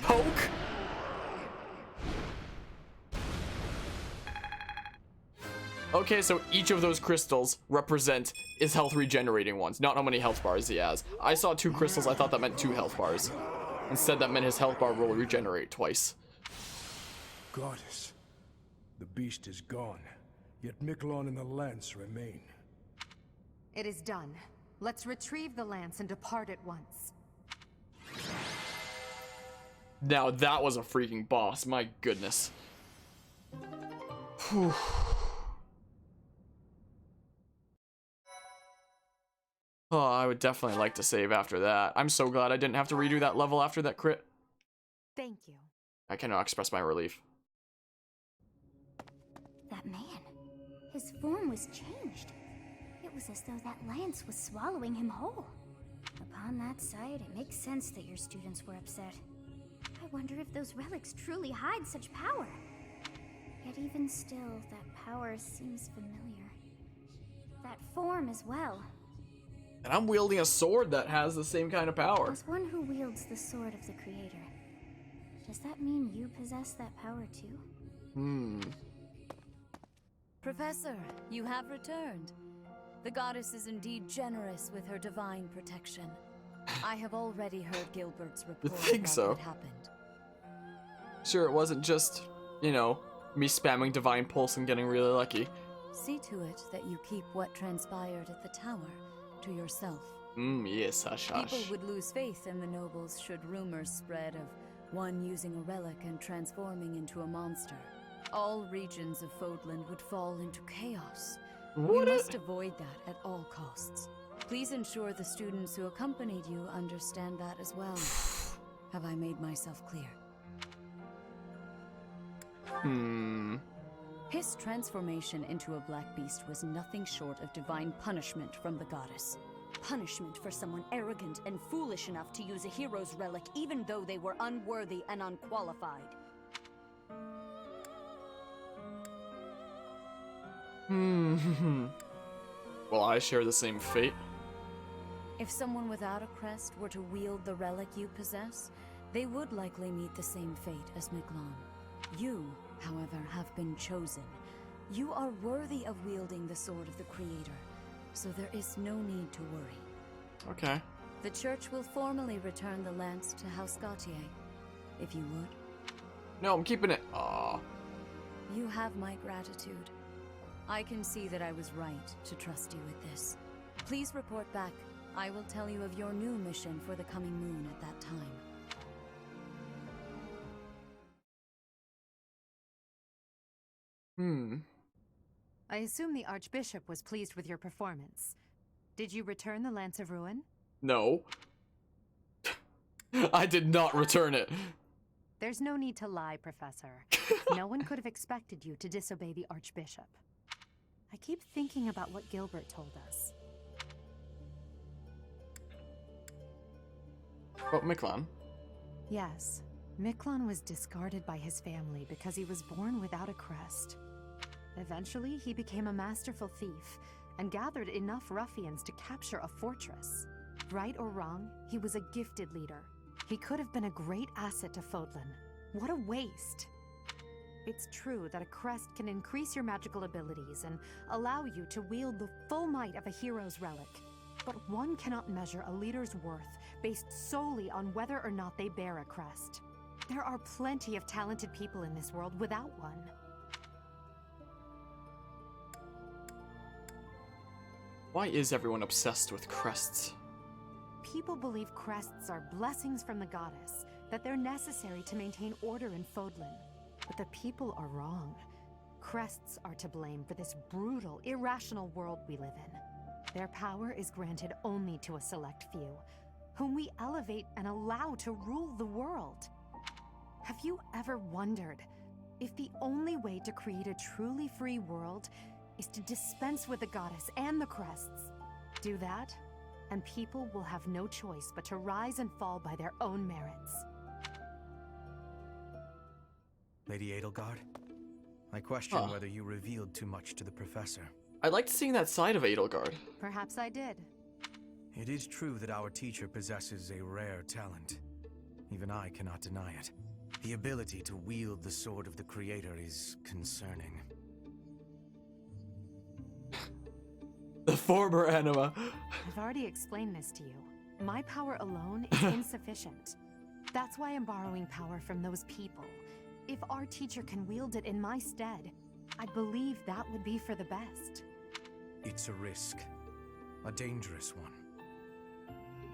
Poke? Okay, so each of those crystals represent his health regenerating ones, not how many health bars he has. I saw 2 crystals, I thought that meant 2 health bars. Instead, that meant his health bar will regenerate twice. Goddess, the beast is gone, yet Miquelon and the lance remain. It is done. Let's retrieve the lance and depart at once. Now that was a freaking boss, my goodness. Whew. Oh, I would definitely like to save after that. I'm so glad I didn't have to redo that level after that crit. Thank you. I cannot express my relief. That man, his form was changed. It was as though that lance was swallowing him whole. Upon that sight, it makes sense that your students were upset. I wonder if those relics truly hide such power. Yet even still, that power seems familiar. That form as well. And I'm wielding a sword that has the same kind of power. As one who wields the sword of the Creator, does that mean you possess that power too? Professor, you have returned. The goddess is indeed generous with her divine protection. I have already heard Gilbert's report about what happened. Sure, it wasn't just, you know, me spamming Divine Pulse and getting really lucky. See to it that you keep what transpired at the tower to yourself. Yes, hush hush. People would lose faith in the nobles should rumors spread of one using a relic and transforming into a monster. All regions of Fodland would fall into chaos. We must avoid that at all costs. Please ensure the students who accompanied you understand that as well. Have I made myself clear? His transformation into a black beast was nothing short of divine punishment from the goddess. Punishment for someone arrogant and foolish enough to use a hero's relic even though they were unworthy and unqualified. Well, I share the same fate. If someone without a crest were to wield the relic you possess, they would likely meet the same fate as Miquelon. You, however, have been chosen. You are worthy of wielding the sword of the Creator, so there is no need to worry. Okay. The church will formally return the lance to House Gautier. if you would. No, I'm keeping it. Aw. You have my gratitude. I can see that I was right to trust you with this. Please report back. I will tell you of your new mission for the coming moon at that time. I assume the Archbishop was pleased with your performance. Did you return the Lance of Ruin? No. I did not return it. There's no need to lie, Professor. No one could have expected you to disobey the Archbishop. I keep thinking about what Gilbert told us. But Miklan. Yes, Miklan was discarded by his family because he was born without a crest. Eventually, he became a masterful thief and gathered enough ruffians to capture a fortress. Right or wrong, he was a gifted leader. He could have been a great asset to Fodlan. What a waste! It's true that a crest can increase your magical abilities and allow you to wield the full might of a hero's relic. But one cannot measure a leader's worth based solely on whether or not they bear a crest. There are plenty of talented people in this world without one. Why is everyone obsessed with crests? People believe crests are blessings from the goddess, that they're necessary to maintain order in Fodlan. But the people are wrong. Crests are to blame for this brutal, irrational world we live in. Their power is granted only to a select few, whom we elevate and allow to rule the world. Have you ever wondered if the only way to create a truly free world is to dispense with the goddess and the crests? Do that, and people will have no choice but to rise and fall by their own merits. Lady Edelgard, I question whether you revealed too much to the Professor. I liked seeing that side of Edelgard. Perhaps I did. It is true that our teacher possesses a rare talent. Even I cannot deny it. The ability to wield the sword of the Creator is concerning. The former anima. I've already explained this to you. My power alone is insufficient. That's why I'm borrowing power from those people. If our teacher can wield it in my stead, I believe that would be for the best. It's a risk. A dangerous one.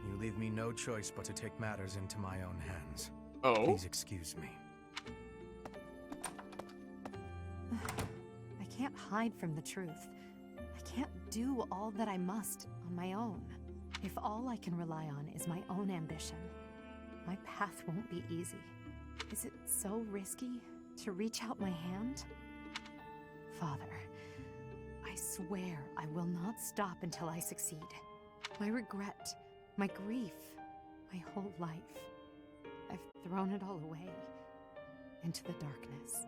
You leave me no choice but to take matters into my own hands. Oh? Please excuse me. I can't hide from the truth. I can't do all that I must on my own. If all I can rely on is my own ambition, my path won't be easy. Is it so risky to reach out my hand? Father, I swear I will not stop until I succeed. My regret, my grief, my whole life, I've thrown it all away into the darkness.